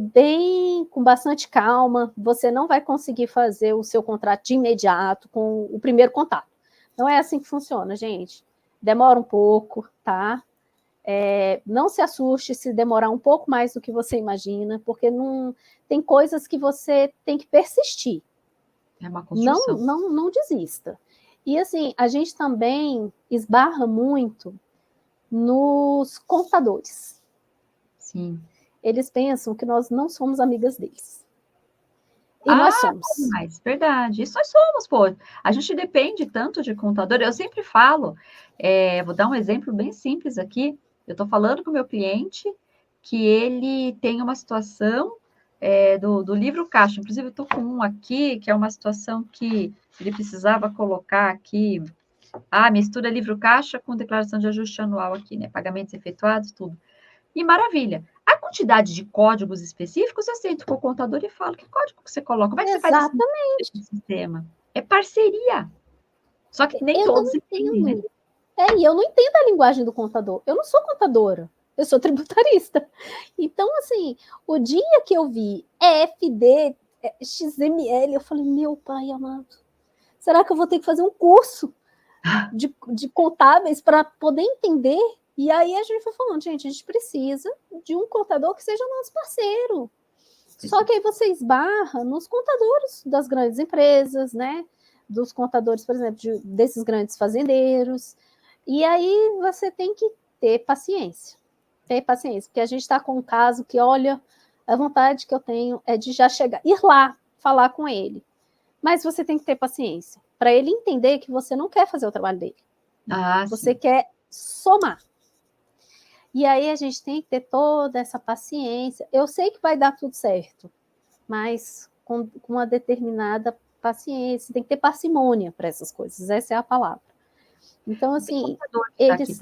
com bastante calma, você não vai conseguir fazer o seu contrato de imediato com o primeiro contato. Não é assim que funciona, gente. Demora um pouco, tá? Não se assuste se demorar um pouco mais do que você imagina, porque não tem coisas que você tem que persistir. É uma Não, construção. não desista. E assim, a gente também esbarra muito nos contadores. Sim. Eles pensam que nós não somos amigas deles. E nós somos. Mas, verdade. Isso nós somos, pô. A gente depende tanto de contador. Eu sempre falo, vou dar um exemplo bem simples aqui. Eu estou falando com o meu cliente que ele tem uma situação do livro caixa. Inclusive, eu estou com um aqui, que é uma situação que ele precisava colocar aqui. Mistura livro caixa com declaração de ajuste anual aqui, né? Pagamentos efetuados, tudo. E maravilha. A quantidade de códigos específicos, eu sento com o contador e falo, que código que você coloca? Como é que você faz esse sistema? É parceria. Só que nem Eu não todos entendem, né? entendo. E eu não entendo a linguagem do contador. Eu não sou contadora, eu sou tributarista. Então, assim, o dia que eu vi EFD, XML, eu falei, meu pai amado, será que eu vou ter que fazer um curso de contábeis para poder entender? E aí a gente foi falando, gente, a gente precisa de um contador que seja nosso parceiro. Só que aí você esbarra nos contadores das grandes empresas, né? Dos contadores, por exemplo, desses grandes fazendeiros. E aí você tem que ter paciência. Ter paciência, porque a gente está com um caso que, olha, a vontade que eu tenho é de já chegar, ir lá, falar com ele. Mas você tem que ter paciência, para ele entender que você não quer fazer o trabalho dele. Você Sim. quer somar. E aí a gente tem que ter toda essa paciência. Eu sei que vai dar tudo certo, mas com uma determinada paciência, tem que ter parcimônia para essas coisas, essa é a palavra. Então, assim, eles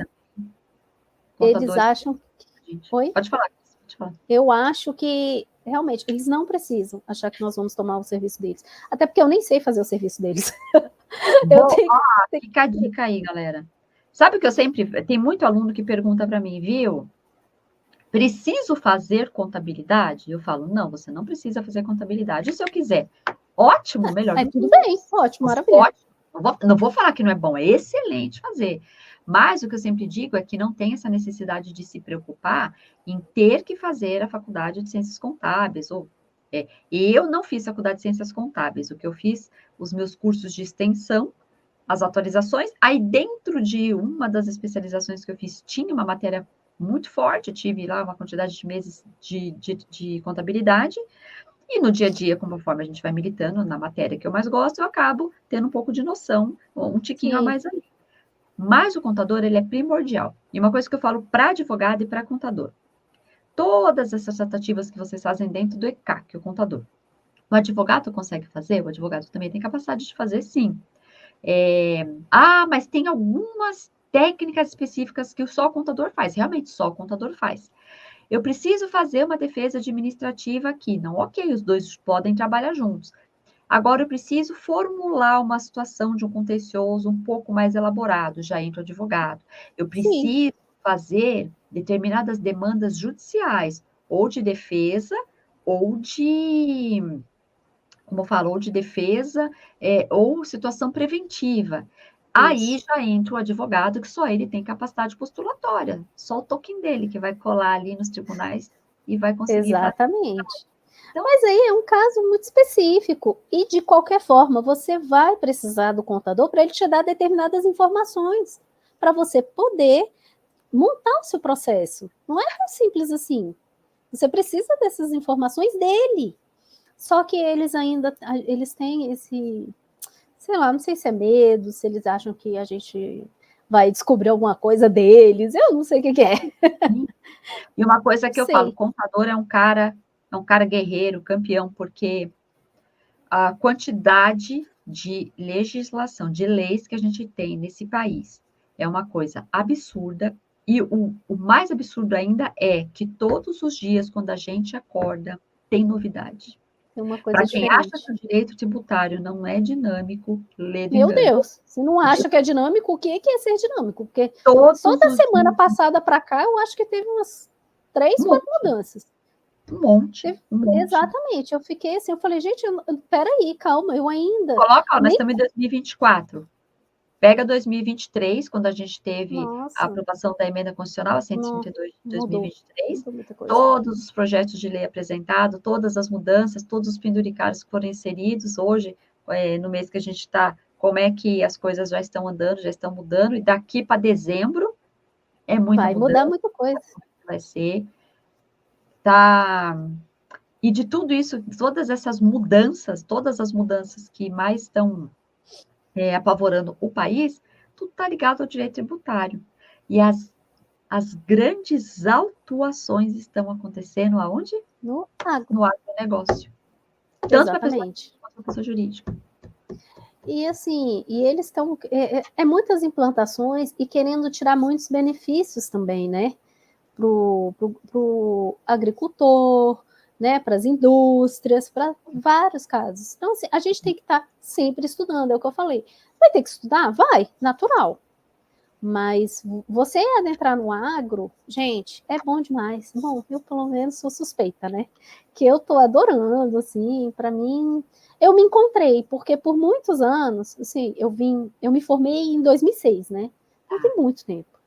acham que... Oi? Pode falar. Eu acho que, realmente, eles não precisam achar que nós vamos tomar o serviço deles. Até porque eu nem sei fazer o serviço deles. Fica a dica aí, galera. Sabe o que eu sempre... Tem muito aluno que pergunta para mim, viu? Preciso fazer contabilidade? Eu falo, não, você não precisa fazer contabilidade. E se eu quiser? Ótimo, melhor. Tudo bem, ótimo, maravilha. Ótimo. Não vou falar que não é bom, é excelente fazer. Mas o que eu sempre digo é que não tem essa necessidade de se preocupar em ter que fazer a faculdade de ciências contábeis. Eu não fiz faculdade de ciências contábeis. O que eu fiz, os meus cursos de extensão, as atualizações. Aí, dentro de uma das especializações que eu fiz, tinha uma matéria muito forte. Eu tive lá uma quantidade de meses de contabilidade. E no dia a dia, conforme a gente vai militando na matéria que eu mais gosto, eu acabo tendo um pouco de noção, um tiquinho a mais ali. Mas o contador, ele é primordial. E uma coisa que eu falo para advogado e para contador. Todas essas tratativas que vocês fazem dentro do ECAC, o contador. O advogado consegue fazer? O advogado também tem capacidade de fazer, sim. Mas tem algumas técnicas específicas que só o contador faz. Realmente, só o contador faz. Eu preciso fazer uma defesa administrativa aqui. Não, ok, os dois podem trabalhar juntos. Agora, eu preciso formular uma situação de um contencioso um pouco mais elaborado, já entra o advogado. Eu preciso fazer determinadas demandas judiciais, ou de defesa, ou de, como eu falo, ou de defesa, ou situação preventiva. Aí já entra o advogado, que só ele tem capacidade postulatória, só o token dele que vai colar ali nos tribunais e vai conseguir Exatamente. Então, mas aí é um caso muito específico, e de qualquer forma, você vai precisar do contador para ele te dar determinadas informações, para você poder montar o seu processo. Não é tão simples assim. Você precisa dessas informações dele. Só que eles têm esse, sei lá, não sei se é medo, se eles acham que a gente vai descobrir alguma coisa deles, eu não sei o que é. E uma coisa que eu falo, contador é um cara guerreiro, campeão, porque a quantidade de legislação, de leis que a gente tem nesse país é uma coisa absurda. E o mais absurdo ainda é que todos os dias, quando a gente acorda, tem novidade. Para quem acha que o direito tributário não é dinâmico, lê do Meu Deus, se não acha que é dinâmico, o que é ser dinâmico? Porque só da semana passada para cá, eu acho que teve umas 3, 4 mudanças. Um monte. Exatamente, eu fiquei assim, eu falei, gente, peraí, calma, eu ainda... Coloca, nós estamos em 2024. Pega 2023, quando a gente teve a Nossa, aprovação da emenda constitucional, a não, 132 de mudou 2023, muita coisa. todos os projetos de lei apresentados, todas as mudanças, todos os penduricários que foram inseridos hoje, no mês que a gente está, como é que as coisas já estão andando, já estão mudando, e daqui para dezembro é muita Vai mudança, mudar muita coisa. vai ser, tá... E de tudo isso, todas essas mudanças, todas as mudanças que mais estão apavorando o país, tudo está ligado ao direito tributário. E as grandes autuações estão acontecendo aonde? No agro. No agronegócio. Tanto para a pessoa Exatamente. quanto para a pessoa jurídica. E assim, e eles estão muitas implantações e querendo tirar muitos benefícios também, né? Pro agricultor, né? Para as indústrias, para vários casos. Então, assim, a gente tem que estar sempre estudando, é o que eu falei. Vai ter que estudar? Vai, natural. Mas você adentrar no agro, gente, é bom demais. Bom, eu pelo menos sou suspeita, né? Que eu tô adorando, assim, para mim, eu me encontrei, porque por muitos anos, assim, eu me formei em 2006, né? Então tem muito tempo.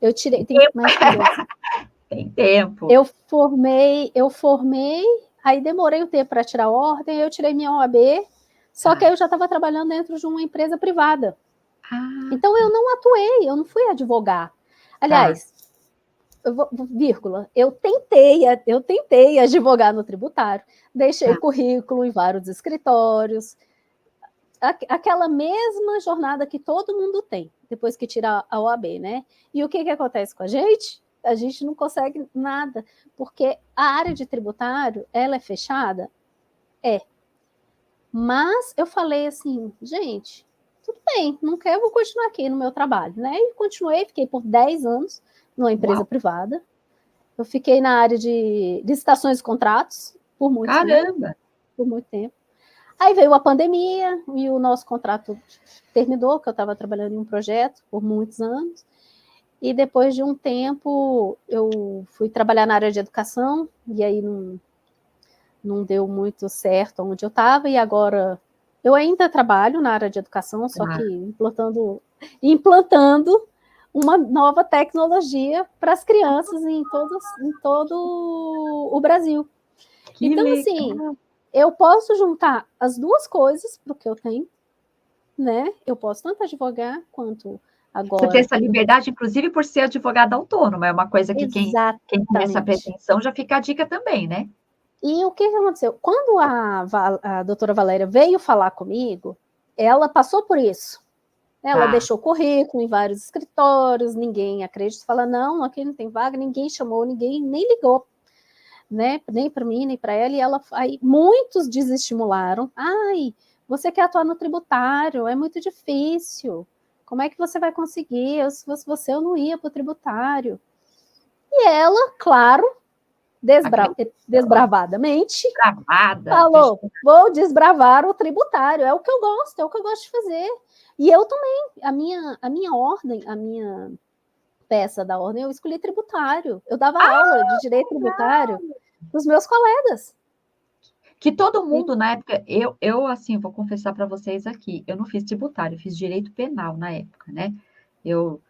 Eu tirei, tem mais que 10. Tem tempo. Eu formei, aí demorei um tempo para tirar a ordem, eu tirei minha OAB, só que aí eu já estava trabalhando dentro de uma empresa privada. Então eu não atuei, eu não fui advogar. Aliás, eu tentei advogar no tributário, deixei currículo em vários escritórios, aquela mesma jornada que todo mundo tem, depois que tira a OAB, né? E o que acontece com a gente? A gente não consegue nada, porque a área de tributário, ela é fechada? É. Mas eu falei assim, gente, tudo bem, não quero, eu vou continuar aqui no meu trabalho, né? E continuei, fiquei por 10 anos numa empresa privada. Eu fiquei na área de licitações e contratos por muito tempo. Aí veio a pandemia e o nosso contrato terminou, que eu estava trabalhando em um projeto por muitos anos. E depois de um tempo, eu fui trabalhar na área de educação, e aí não deu muito certo onde eu estava, e agora eu ainda trabalho na área de educação, só que implantando uma nova tecnologia para as crianças em todo o Brasil. Que então, legal. Assim, eu posso juntar as duas coisas para o que eu tenho, né? Eu posso tanto advogar quanto agora. Você tem essa liberdade, inclusive, por ser advogada autônoma. É uma coisa que quem tem essa pretensão já fica a dica também, né? E o que aconteceu? Quando a doutora Valéria veio falar comigo, ela passou por isso. Ela deixou currículo em vários escritórios, ninguém acredita, fala, não, aqui não tem vaga, ninguém chamou, ninguém nem ligou, né? Nem para mim, nem para ela, e aí muitos desestimularam. Ai, você quer atuar no tributário, é muito difícil. Como é que você vai conseguir? Se fosse você, eu não ia para o tributário. E ela, claro, desbravadamente, falou, vou desbravar o tributário, é o que eu gosto de fazer. E eu também, a minha ordem, a minha peça da ordem, eu escolhi tributário. Eu dava aula de direito tributário para os meus colegas. Que todo mundo, na época, eu assim, vou confessar para vocês aqui, eu não fiz tributário, eu fiz direito penal na época, né? Eu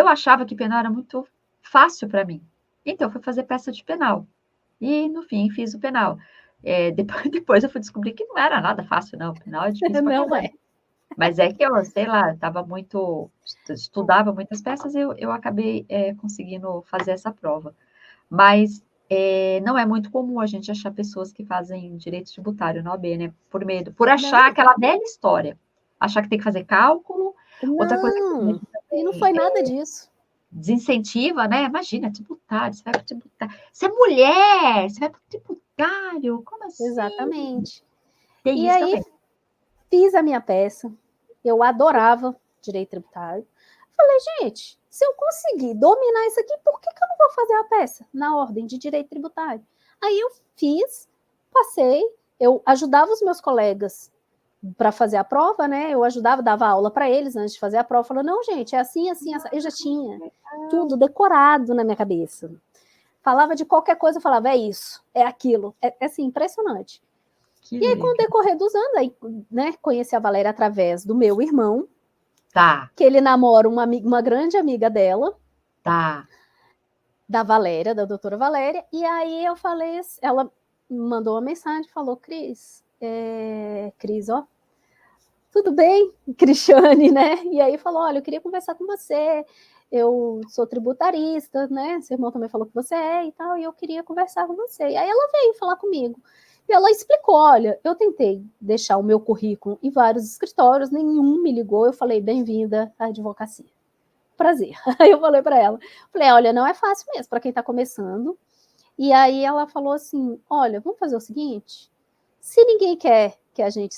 achava que penal era muito fácil para mim. Então, eu fui fazer peça de penal. E, no fim, fiz o penal. Depois eu fui descobrir que não era nada fácil, não. O penal é difícil pra caramba. Mas é que eu, sei lá, estudava muitas peças e eu acabei conseguindo fazer essa prova. Mas não é muito comum a gente achar pessoas que fazem direito tributário na OAB, né? Por medo, por achar aquela velha história. Achar que tem que fazer cálculo. Outra coisa que e não foi nada disso. Desincentiva, né? Imagina, tributário, você vai para o tributário. Você é mulher, você vai para o tributário, como assim? Exatamente. Tem e isso aí, também. Fiz a minha peça, eu adorava direito tributário. Falei, gente, se eu conseguir dominar isso aqui, por que eu não vou fazer a peça na ordem de direito tributário? Aí eu fiz, passei, eu ajudava os meus colegas para fazer a prova, né? Eu ajudava, dava aula para eles antes de fazer a prova. Falei, não, gente, é assim, assim, assim. Eu já tinha tudo decorado na minha cabeça. Falava de qualquer coisa, eu falava, é isso, é aquilo. É assim, impressionante. E aí, com o decorrer dos anos, aí, né, conheci a Valéria através do meu irmão, Tá, que ele namora uma grande amiga dela, tá. da Valéria, da doutora Valéria, e aí eu falei, ela mandou uma mensagem, falou, Cris, ó, tudo bem, Cristiane, né? E aí falou, olha, eu queria conversar com você, eu sou tributarista, né? Seu irmão também falou que você é e tal, e eu queria conversar com você. E aí ela veio falar comigo. E ela explicou, olha, eu tentei deixar o meu currículo em vários escritórios, nenhum me ligou, eu falei, bem-vinda à advocacia. Prazer. Aí eu falei para ela, falei, olha, não é fácil mesmo para quem está começando. E aí ela falou assim, olha, vamos fazer o seguinte, se ninguém quer que a gente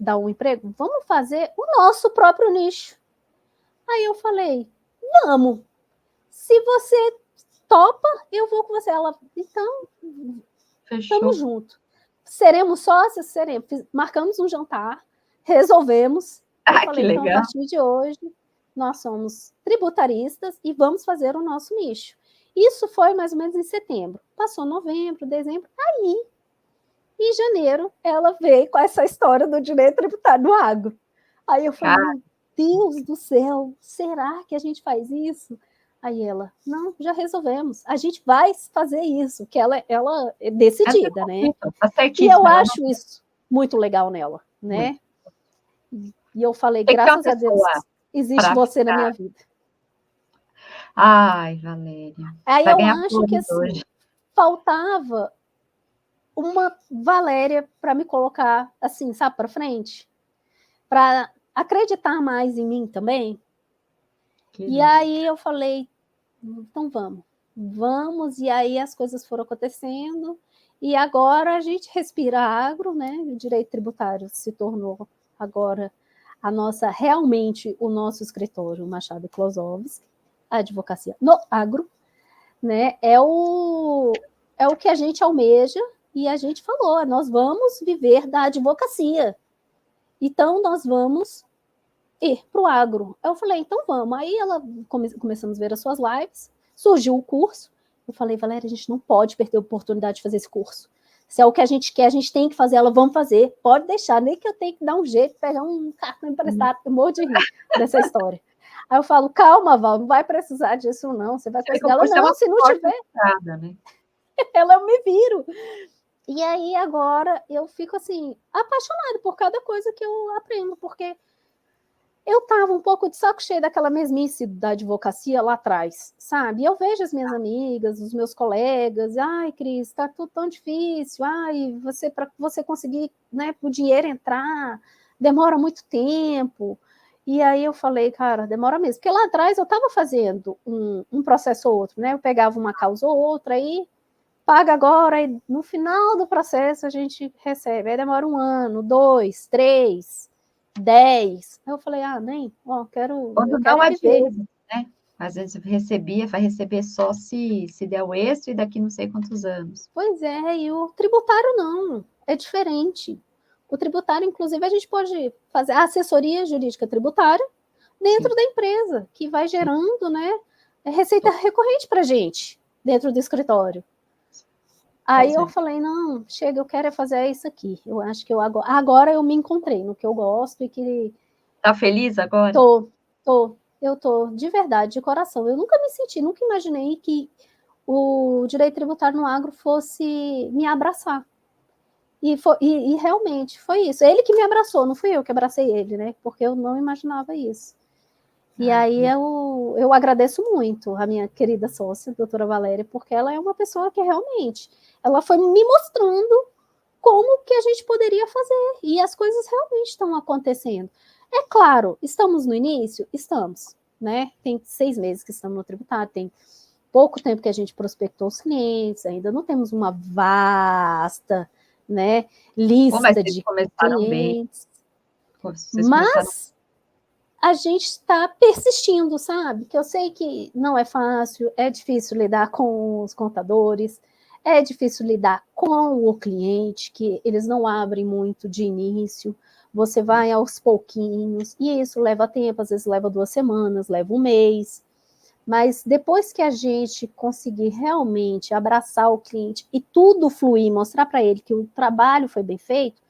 dar um emprego, vamos fazer o nosso próprio nicho. Aí eu falei, vamos. Se você topa, eu vou com você. Ela, então, estamos Fechou. juntos. Seremos sócios? Seremos. Marcamos um jantar, resolvemos. Eu Ah, que falei, então, a legal. partir de hoje, nós somos tributaristas e vamos fazer o nosso nicho. Isso foi mais ou menos em setembro. Passou novembro, dezembro, aí, em janeiro, ela veio com essa história do direito tributário no agro. Aí eu falei, meu Deus do céu, será que a gente faz isso? Aí ela, não, já resolvemos, a gente vai fazer isso, que ela é decidida, né? Tá E eu certíssima. acho isso muito legal nela, né? E eu falei, Tem que ter uma graças a Deus, pessoa existe para você na ficar. minha vida. Ai, Valéria. Aí Vai eu ganhar acho que, flores assim, hoje. faltava uma Valéria para me colocar, assim, sabe, para frente, para acreditar mais em mim também. Que E lindo. aí eu falei, então vamos, e aí as coisas foram acontecendo, e agora a gente respira agro, né? O direito tributário se tornou agora realmente o nosso escritório, Machado e Klosowski, a advocacia no agro, né? É o que a gente almeja, e a gente falou, nós vamos viver da advocacia. Então, nós vamos ir para o agro. Eu falei, então vamos. Aí começamos a ver as suas lives, surgiu o curso. Eu falei, Valéria, a gente não pode perder a oportunidade de fazer esse curso. Se é o que a gente quer, a gente tem que fazer, ela vamos fazer. Pode deixar, nem que eu tenha que dar um jeito, pegar um cartão emprestado, eu morro de rir dessa história. Aí eu falo, calma, Val, não vai precisar disso, não. Você vai conseguir. Ela, não, se não tiver. Né? Ela, eu me viro. E aí, agora, eu fico, assim, apaixonada por cada coisa que eu aprendo, porque eu estava um pouco de saco cheio daquela mesmice da advocacia lá atrás, sabe? Eu vejo as minhas amigas, os meus colegas, ai, Cris, está tudo tão difícil, ai, para você conseguir, né, o dinheiro entrar, demora muito tempo. E aí eu falei, cara, demora mesmo. Porque lá atrás eu estava fazendo um processo ou outro, né? Eu pegava uma causa ou outra, aí paga agora, e no final do processo a gente recebe. Aí demora 1 ano, 2, 3, 10. Aí eu falei, nem, ó, Quando eu não, quero às viver. vezes, né? Às vezes vai receber só se der o êxito e daqui não sei quantos anos. Pois é, e o tributário não, é diferente. O tributário, inclusive, a gente pode fazer a assessoria jurídica tributária dentro Sim, da empresa, que vai sim. gerando, né, receita recorrente para a gente, dentro do escritório. Aí eu falei, não, chega, eu quero fazer isso aqui. Eu acho que agora eu me encontrei no que eu gosto e que... Tá feliz agora? Eu tô, de verdade, de coração. Eu nunca nunca imaginei que o direito tributário no agro fosse me abraçar. E realmente foi isso. Ele que me abraçou, não fui eu que abracei ele, né? Porque eu não imaginava isso. E aí eu agradeço muito a minha querida sócia, a doutora Valéria, porque ela é uma pessoa que realmente, ela foi me mostrando como que a gente poderia fazer. E as coisas realmente estão acontecendo. É claro, estamos no início? Estamos, né? Tem 6 meses que estamos no tributário, tem pouco tempo que a gente prospectou os clientes, ainda não temos uma vasta, né, lista de clientes. Mas a gente está persistindo, sabe? Que eu sei que não é fácil, é difícil lidar com os contadores, é difícil lidar com o cliente, que eles não abrem muito de início, você vai aos pouquinhos, e isso leva tempo, às vezes leva 2 semanas, leva 1 mês, mas depois que a gente conseguir realmente abraçar o cliente e tudo fluir, mostrar para ele que o trabalho foi bem feito,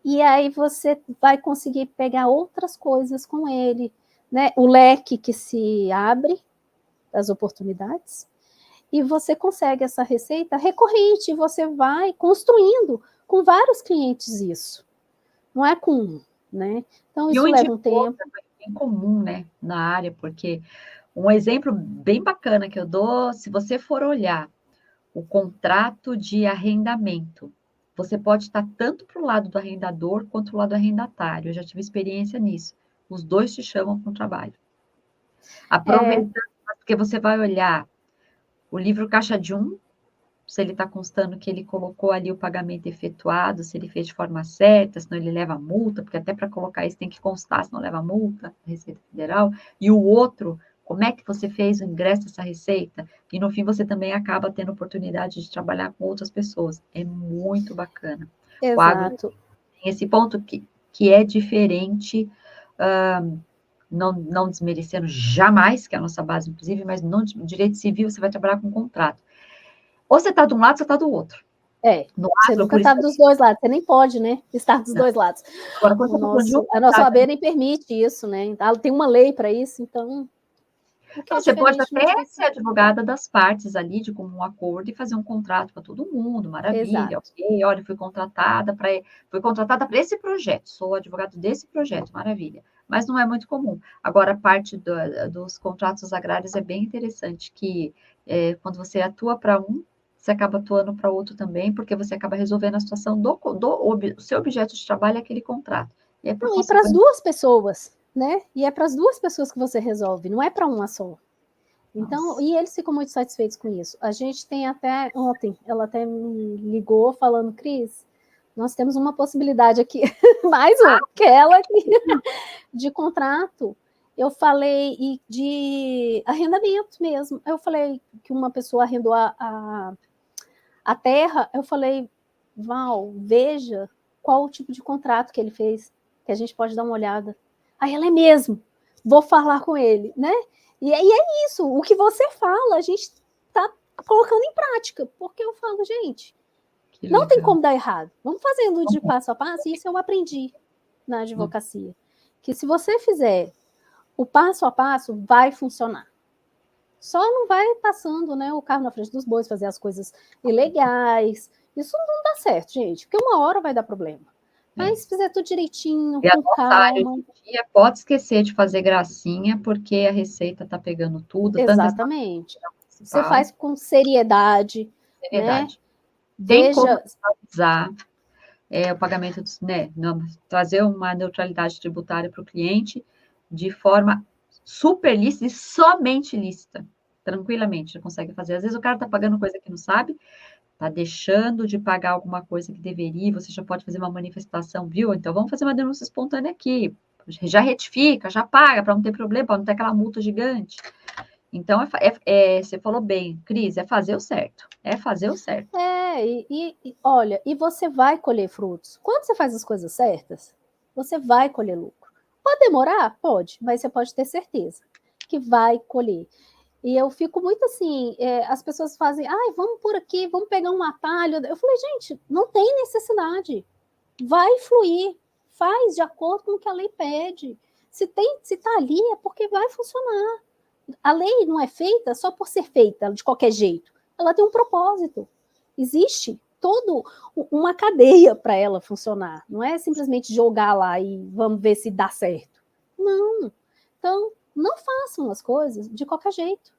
E aí você vai conseguir pegar outras coisas com ele, né? O leque que se abre, as oportunidades, e você consegue essa receita recorrente, e você vai construindo com vários clientes isso, não é com um, né? Então E um isso leva indica um o outro, tempo. é bem comum, né, na área, porque um exemplo bem bacana que eu dou, se você for olhar o contrato de arrendamento, você pode estar tanto para o lado do arrendador quanto para o lado do arrendatário. Eu já tive experiência nisso. Os dois te chamam para o trabalho. É, Aproveitando, porque você vai olhar o livro caixa de um, se ele está constando que ele colocou ali o pagamento efetuado, se ele fez de forma certa, senão ele leva multa, porque até para colocar isso tem que constar, senão leva multa da Receita Federal. E o outro, como é que você fez o ingresso dessa receita? E no fim você também acaba tendo oportunidade de trabalhar com outras pessoas. É muito bacana. O agro exato. tem esse ponto que é diferente, não desmerecendo jamais, que é a nossa base, inclusive, mas no direito civil você vai trabalhar com contrato. Ou você está de um lado, ou você está do outro. É, No você agro, nunca por isso está que dos dois lados, você nem pode, né, estar dos não. dois lados. Agora, quando você está falando de um A nossa contrato, OAB nem permite isso, né? Tem uma lei para isso, então o que não, é você pode diferente no até direito ser civil. advogada das partes ali, de comum acordo, e fazer um contrato para todo mundo, maravilha, Exato. ok, olha, fui contratada para esse projeto, sou advogado desse projeto, maravilha. Mas não é muito comum. Agora, a parte dos contratos agrários é bem interessante, que quando você atua para um, você acaba atuando para outro também, porque você acaba resolvendo a situação o seu objeto de trabalho é aquele contrato. E é por Não, e para as consequência. duas pessoas, né? E é para as duas pessoas que você resolve, não é para uma só. Então, Nossa. e eles ficam muito satisfeitos com isso. A gente tem até ontem, ela até me ligou falando, Cris, nós temos uma possibilidade aqui, mais uma, que é ela aqui, de contrato. Eu falei e de arrendamento mesmo. Eu falei que uma pessoa arrendou a terra. Eu falei, Val, veja qual o tipo de contrato que ele fez, que a gente pode dar uma olhada. Aí ela é mesmo, vou falar com ele, né? E é isso, o que você fala, a gente está colocando em prática, porque eu falo, gente, Que não tem legal. como dar errado. Vamos fazendo de passo a passo, e isso eu aprendi na advocacia. Que se você fizer o passo a passo, vai funcionar. Só não vai passando, né, o carro na frente dos bois, fazer as coisas ilegais. Isso não dá certo, gente, porque uma hora vai dar problema. É. Mas se fizer tudo direitinho, E a com nossa área calma. hoje em dia pode esquecer de fazer gracinha, porque a Receita está pegando tudo, tanto essa Exatamente. Você municipal, faz com seriedade, né? seriedade. Tem como Veja, usar o pagamento, né, trazer uma neutralidade tributária para o cliente de forma super lícita e somente lícita. Tranquilamente, já consegue fazer. Às vezes o cara está pagando coisa que não sabe, está deixando de pagar alguma coisa que deveria, você já pode fazer uma manifestação, viu? Então vamos fazer uma denúncia espontânea aqui. Já retifica, já paga, para não ter problema, para não ter aquela multa gigante. Então, você falou bem, Cris, é fazer o certo. É fazer o certo. olha, e você vai colher frutos. Quando você faz as coisas certas, você vai colher lucro. Pode demorar? Pode, mas você pode ter certeza que vai colher. E eu fico muito assim, as pessoas fazem, ai, vamos por aqui, vamos pegar um atalho. Eu falei, gente, não tem necessidade. Vai fluir, faz de acordo com o que a lei pede. Se tá ali, é porque vai funcionar. A lei não é feita só por ser feita de qualquer jeito. Ela tem um propósito. Existe toda uma cadeia para ela funcionar. Não é simplesmente jogar lá e vamos ver se dá certo. Não. Então, não façam as coisas de qualquer jeito.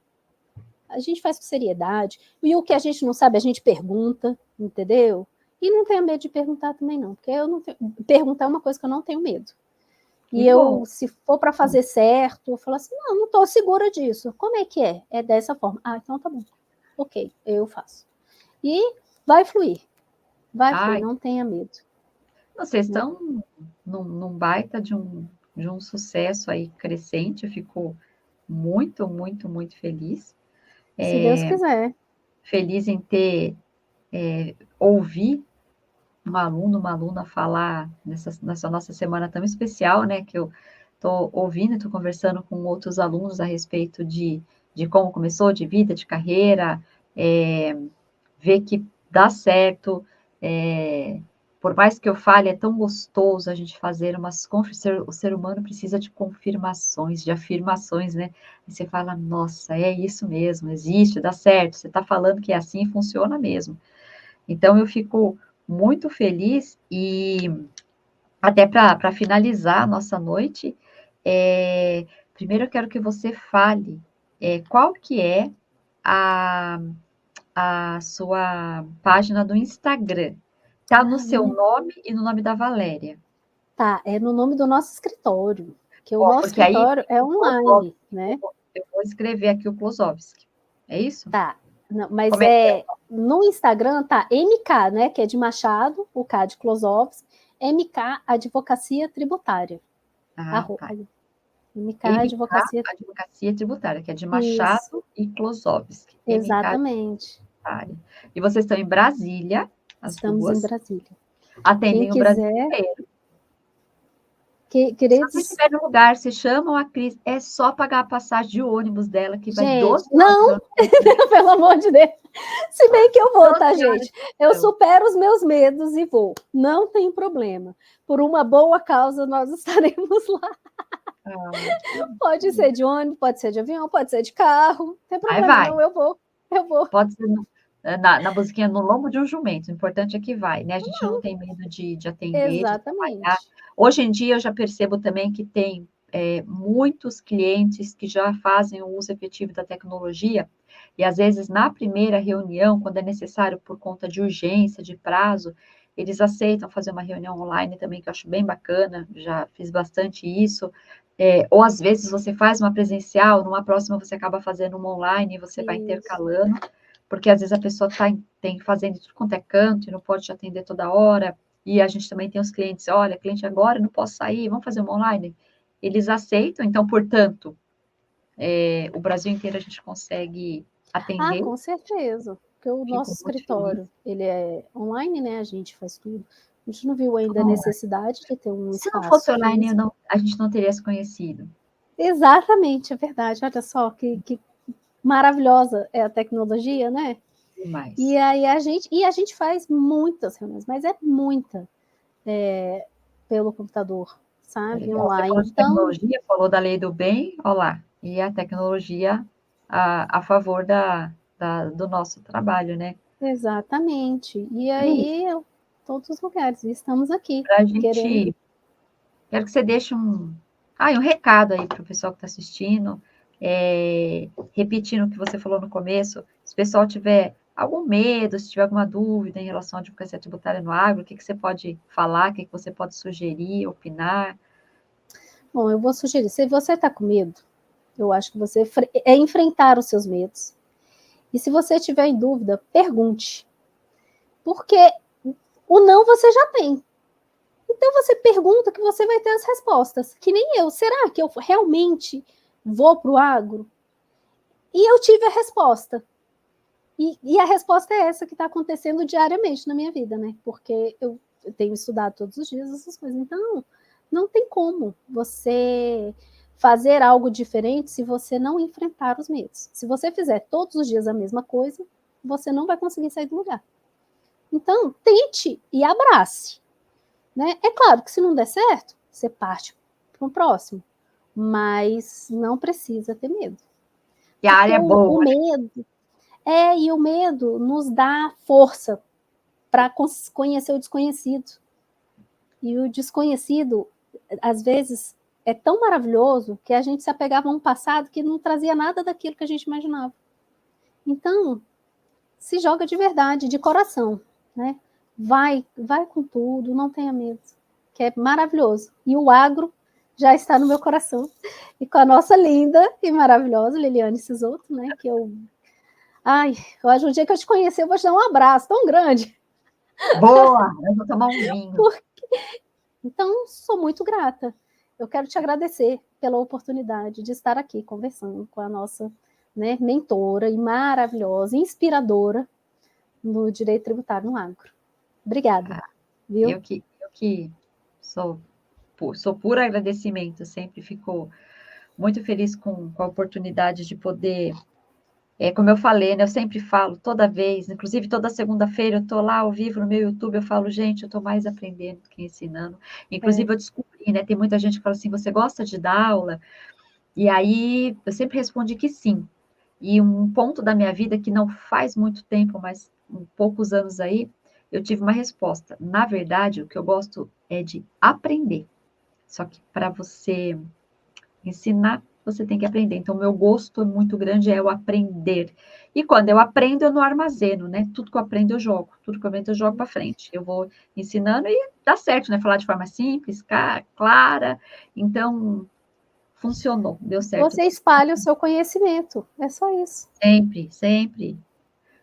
A gente faz com seriedade. E o que a gente não sabe, a gente pergunta, entendeu? E não tenha medo de perguntar também, não. Porque eu não tenho... perguntar é uma coisa que eu não tenho medo. Que E eu, bom. se for para fazer certo, eu falo assim, não estou segura disso. Como é que é? É dessa forma. Ah, então tá bom. Ok, eu faço. E vai fluir, Ai, não tenha medo. vocês Né? estão num baita de um sucesso aí crescente. Eu fico muito, muito, muito feliz. Se Deus quiser. Feliz em ouvir um aluno, uma aluna falar nessa nossa semana tão especial, né? Que eu estou ouvindo, estou conversando com outros alunos a respeito de como começou, de vida, de carreira, ver que dá certo, por mais que eu fale, é tão gostoso a gente fazer umas o ser humano precisa de confirmações, de afirmações, né? E você fala, nossa, é isso mesmo, existe, dá certo, você está falando que é assim, funciona mesmo. Então, eu fico muito feliz e até para finalizar a nossa noite, primeiro eu quero que você fale qual que é a, a sua página do Instagram. Tá no seu nome e no nome da Valéria. Tá, é no nome do nosso escritório, que o Ó, nosso porque aí escritório é online, né? eu vou escrever aqui o Klosowski. É isso? Tá, não, mas Como é que é? no Instagram tá MK, né? Que é de Machado, o K de Klosowski, MK Advocacia Tributária. Ah, tá. MK MK Advocacia. Advocacia Tributária, que é de Isso, Machado e Klosowski. MK exatamente. Tributária. E vocês estão em Brasília, as Estamos em duas, Brasília. Quem atendem o Brasil quiser, inteiro. Se você queridos, estiver no lugar, se chamam a Cris, é só pagar a passagem de ônibus dela, que vai gente, 12 horas de não, ônibus. pelo amor de Deus. Se bem que eu vou, 12 tá, horas gente? de Eu ônibus. supero os meus medos e vou. Não tem problema. Por uma boa causa, nós estaremos lá. Ótimo. Pode ser de ônibus, pode ser de avião, pode ser de carro. Não tem Aí problema, vai. não. Eu vou. Eu vou. Pode ser na musiquinha no lombo de um jumento. O importante é que vai, né? A gente não tem medo de atender, de trabalhar. Exatamente. Hoje em dia, eu já percebo também que tem muitos clientes que já fazem o uso efetivo da tecnologia, e às vezes na primeira reunião, quando é necessário por conta de urgência, de prazo, eles aceitam fazer uma reunião online também, que eu acho bem bacana, já fiz bastante isso. Ou às vezes você faz uma presencial, numa próxima você acaba fazendo uma online e você vai Isso. intercalando, porque às vezes a pessoa tem fazendo tudo quanto é canto e não pode te atender toda hora. E a gente também tem os clientes, olha, cliente agora, não posso sair, vamos fazer uma online? Eles aceitam, então, portanto, o Brasil inteiro a gente consegue Ah, atender. com certeza. Porque o nosso Fico muito feliz. escritório, ele é online, né? A gente faz tudo. A gente não viu ainda a necessidade de ter um Se não espaço fosse online, físico. a gente não teria se conhecido. Exatamente, é verdade. Olha só que maravilhosa é a tecnologia, né? Demais. E aí a gente faz muitas reuniões, mas é muita pelo computador, É sabe? legal. Você Online. falou de Então, tecnologia, falou da lei do bem, olha lá. E a tecnologia a favor do nosso trabalho, né? exatamente. E Cris, aí, todos os lugares, estamos aqui, para a querendo. gente. Quero que você deixe um recado aí para o pessoal que está assistindo, repetindo o que você falou no começo. Se o pessoal tiver algum medo, se tiver alguma dúvida em relação à advocacia tributária no agro, o que você pode falar, o que você pode sugerir, opinar? Bom, eu vou sugerir, se você está com medo, eu acho que você enfrentar os seus medos. E se você tiver em dúvida, pergunte. Porque o não você já tem. Então você pergunta que você vai ter as respostas. Que nem eu. Será que eu realmente vou para o agro? E eu tive a resposta. E a resposta é essa que está acontecendo diariamente na minha vida, né? Porque eu tenho estudado todos os dias essas coisas. Então, não tem como você fazer algo diferente se você não enfrentar os medos. Se você fizer todos os dias a mesma coisa, você não vai conseguir sair do lugar. Então, tente e abrace. Né? É claro que se não der certo, você parte para o próximo. Mas não precisa ter medo. E a área Porque é o boa, né? medo e o medo nos dá força para conhecer o desconhecido. E o desconhecido, às vezes, é tão maravilhoso que a gente se apegava a um passado que não trazia nada daquilo que a gente imaginava. Então, se joga de verdade, de coração, né? Vai com tudo, não tenha medo, que é maravilhoso. E o agro já está no meu coração. E com a nossa linda e maravilhosa Liliane Sisoto, né? Que eu. Ai, hoje, o dia que eu te conhecer, eu vou te dar um abraço tão grande. Boa! Eu vou tomar um vinho. Então, sou muito grata. Eu quero te agradecer pela oportunidade de estar aqui conversando com a nossa, né, mentora e maravilhosa, inspiradora no direito tributário no agro. Obrigada, viu? Eu que sou puro agradecimento, sempre fico muito feliz com a oportunidade de poder Como eu falei, né, eu sempre falo, toda vez, inclusive toda segunda-feira eu estou lá ao vivo no meu YouTube, eu falo, gente, eu estou mais aprendendo do que ensinando. Inclusive eu descobri, né, tem muita gente que fala assim, você gosta de dar aula? E aí eu sempre respondi que sim. E um ponto da minha vida que não faz muito tempo, mas poucos anos aí, eu tive uma resposta. Na verdade, o que eu gosto é de aprender. Só que para você ensinar, você tem que aprender. Então, meu gosto é muito grande é o aprender. E quando eu aprendo, eu não armazeno, né? Tudo que eu aprendo, eu jogo. Tudo que eu aprendo, eu jogo para frente. Eu vou ensinando e dá certo, né? Falar de forma simples, clara. Então, funcionou, deu certo. Você espalha o seu conhecimento, é só isso. Sempre, sempre. E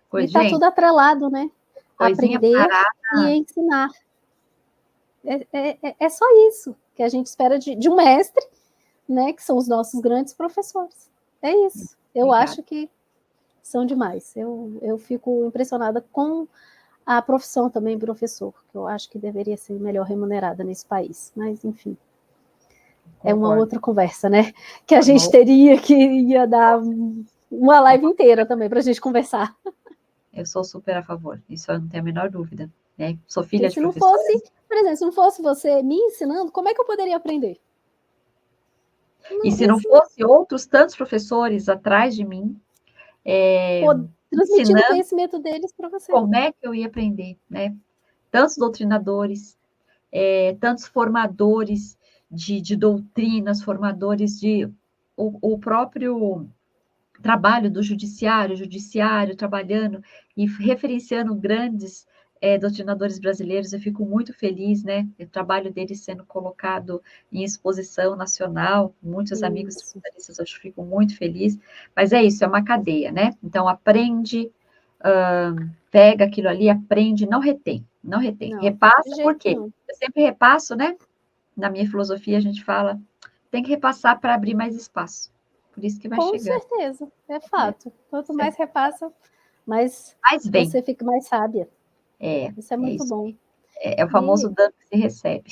Pois, está tudo gente, atrelado, né? coisinha Aprender e parada. ensinar. É só isso que a gente espera de um mestre, né? Que são os nossos grandes professores. É isso. Eu Obrigada. acho que são demais. Eu fico impressionada com a profissão também, professor, que eu acho que deveria ser melhor remunerada nesse país. Mas, enfim, é uma Concordo. outra conversa, né? Que a gente Amor, teria que ia dar uma live inteira também para a gente conversar. eu sou super a favor, isso eu não tenho a menor dúvida. Né? Sou Porque filha de se não fosse, professores. por exemplo, se não fosse você me ensinando, como é que eu poderia aprender? E Não, se não fosse outros tantos professores atrás de mim, transmitindo o ensinando conhecimento deles para você. como é que eu ia aprender, né? Tantos doutrinadores, tantos formadores de doutrinas, formadores de o próprio trabalho do judiciário trabalhando e referenciando grandes doutrinadores brasileiros, eu fico muito feliz, né? O trabalho deles sendo colocado em exposição nacional, muitos amigos Isso. tributaristas, eu fico muito feliz, mas é isso, é uma cadeia, né? Então, aprende, pega aquilo ali, aprende, não retém, não retém. Não, de Repassa, por jeito quê? nenhum. Eu sempre repasso, né? Na minha filosofia, a gente fala, tem que repassar para abrir mais espaço. Por isso que vai Com chegando. certeza, é Né? fato. Quanto mais repassa, mais Mas vem, você fica mais sábia. é Isso é muito isso. bom. É o famoso E dano que se recebe.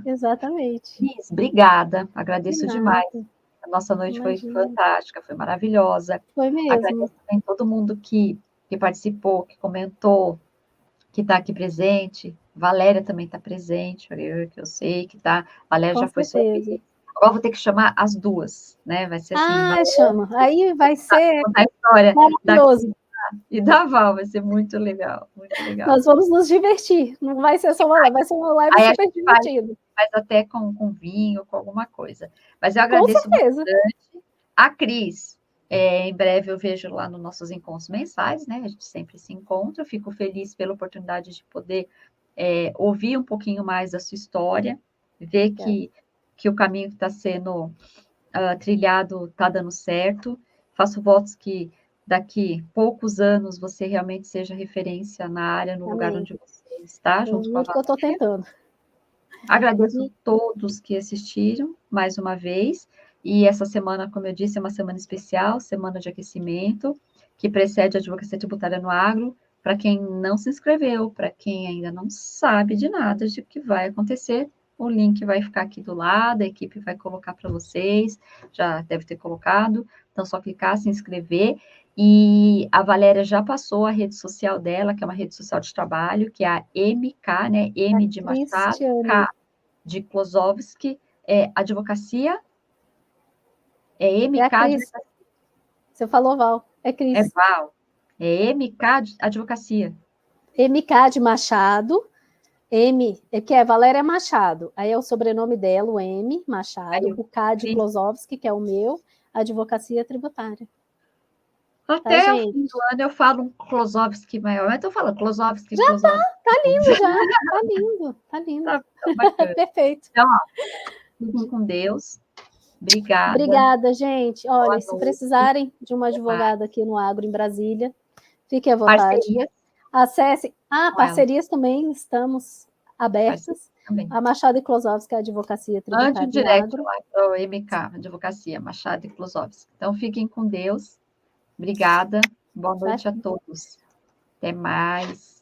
exatamente. Liz, obrigada, De agradeço demais. nada, A nossa noite foi imagina. fantástica, foi maravilhosa. Foi mesmo. Agradeço também todo mundo que participou, que comentou, que está aqui presente. Valéria também está presente, que eu sei que está. Valéria Com já foi sua certeza. vez. Agora vou ter que chamar as duas, né? Vai ser assim, Ah, Valéria, chama. Aí vai ser contar a história da maravilhoso. e da Val, vai ser muito legal, muito legal. Nós vamos nos divertir. Não vai ser só uma live, vai ser uma live Aí a super gente faz divertida. até com vinho, com alguma coisa. Mas eu Com agradeço certeza. bastante. A Cris, em breve eu vejo lá nos nossos encontros mensais, né? A gente sempre se encontra. Eu fico feliz pela oportunidade de poder ouvir um pouquinho mais da sua história, ver que o caminho que está sendo trilhado está dando certo. Faço votos que daqui poucos anos você realmente seja referência na área, no lugar Amém. onde você está, É junto com a muito que eu estou Valéria. tentando. Agradeço E todos que assistiram mais uma vez. E essa semana, como eu disse, é uma semana especial, semana de aquecimento, que precede a advocacia tributária no agro. Para quem não se inscreveu, para quem ainda não sabe de nada de o que vai acontecer, o link vai ficar aqui do lado, a equipe vai colocar para vocês, já deve ter colocado. Então, só clicar, se inscrever. E a Valéria já passou a rede social dela, que é uma rede social de trabalho, que é a MK, né? a M de Machado, Cristiane. K de Klosowski, advocacia, É a MK de Cris. Você falou, Val. É Cris. Val, MK de advocacia. MK de Machado. M, que é Valéria Machado. Aí é o sobrenome dela, o M, Aí Machado. eu O K de fiz Klosowski, que é o meu, Advocacia Tributária. Tá, até o gente? fim do ano eu falo um Klosowski maior, mas eu falo Klosowski, Já Klosowski. tá lindo, já. Tá lindo, tá lindo. Tá bacana. Perfeito. Então, ó, fiquem com Deus. Obrigada. Obrigada, gente. Boa Olha, se noite. precisarem de uma Até mais. advogada aqui no Agro, em Brasília, fiquem à vontade. Parcerias Acesse. com ela. Parcerias também estamos Parcerias abertas. também. A Machado e Klosowski, a Advocacia Mande um Tributária no direct Agro. lá para o MK, Advocacia, Machado e Klosowski. Então, fiquem com Deus. Obrigada. Boa Tá? noite a todos. Até mais.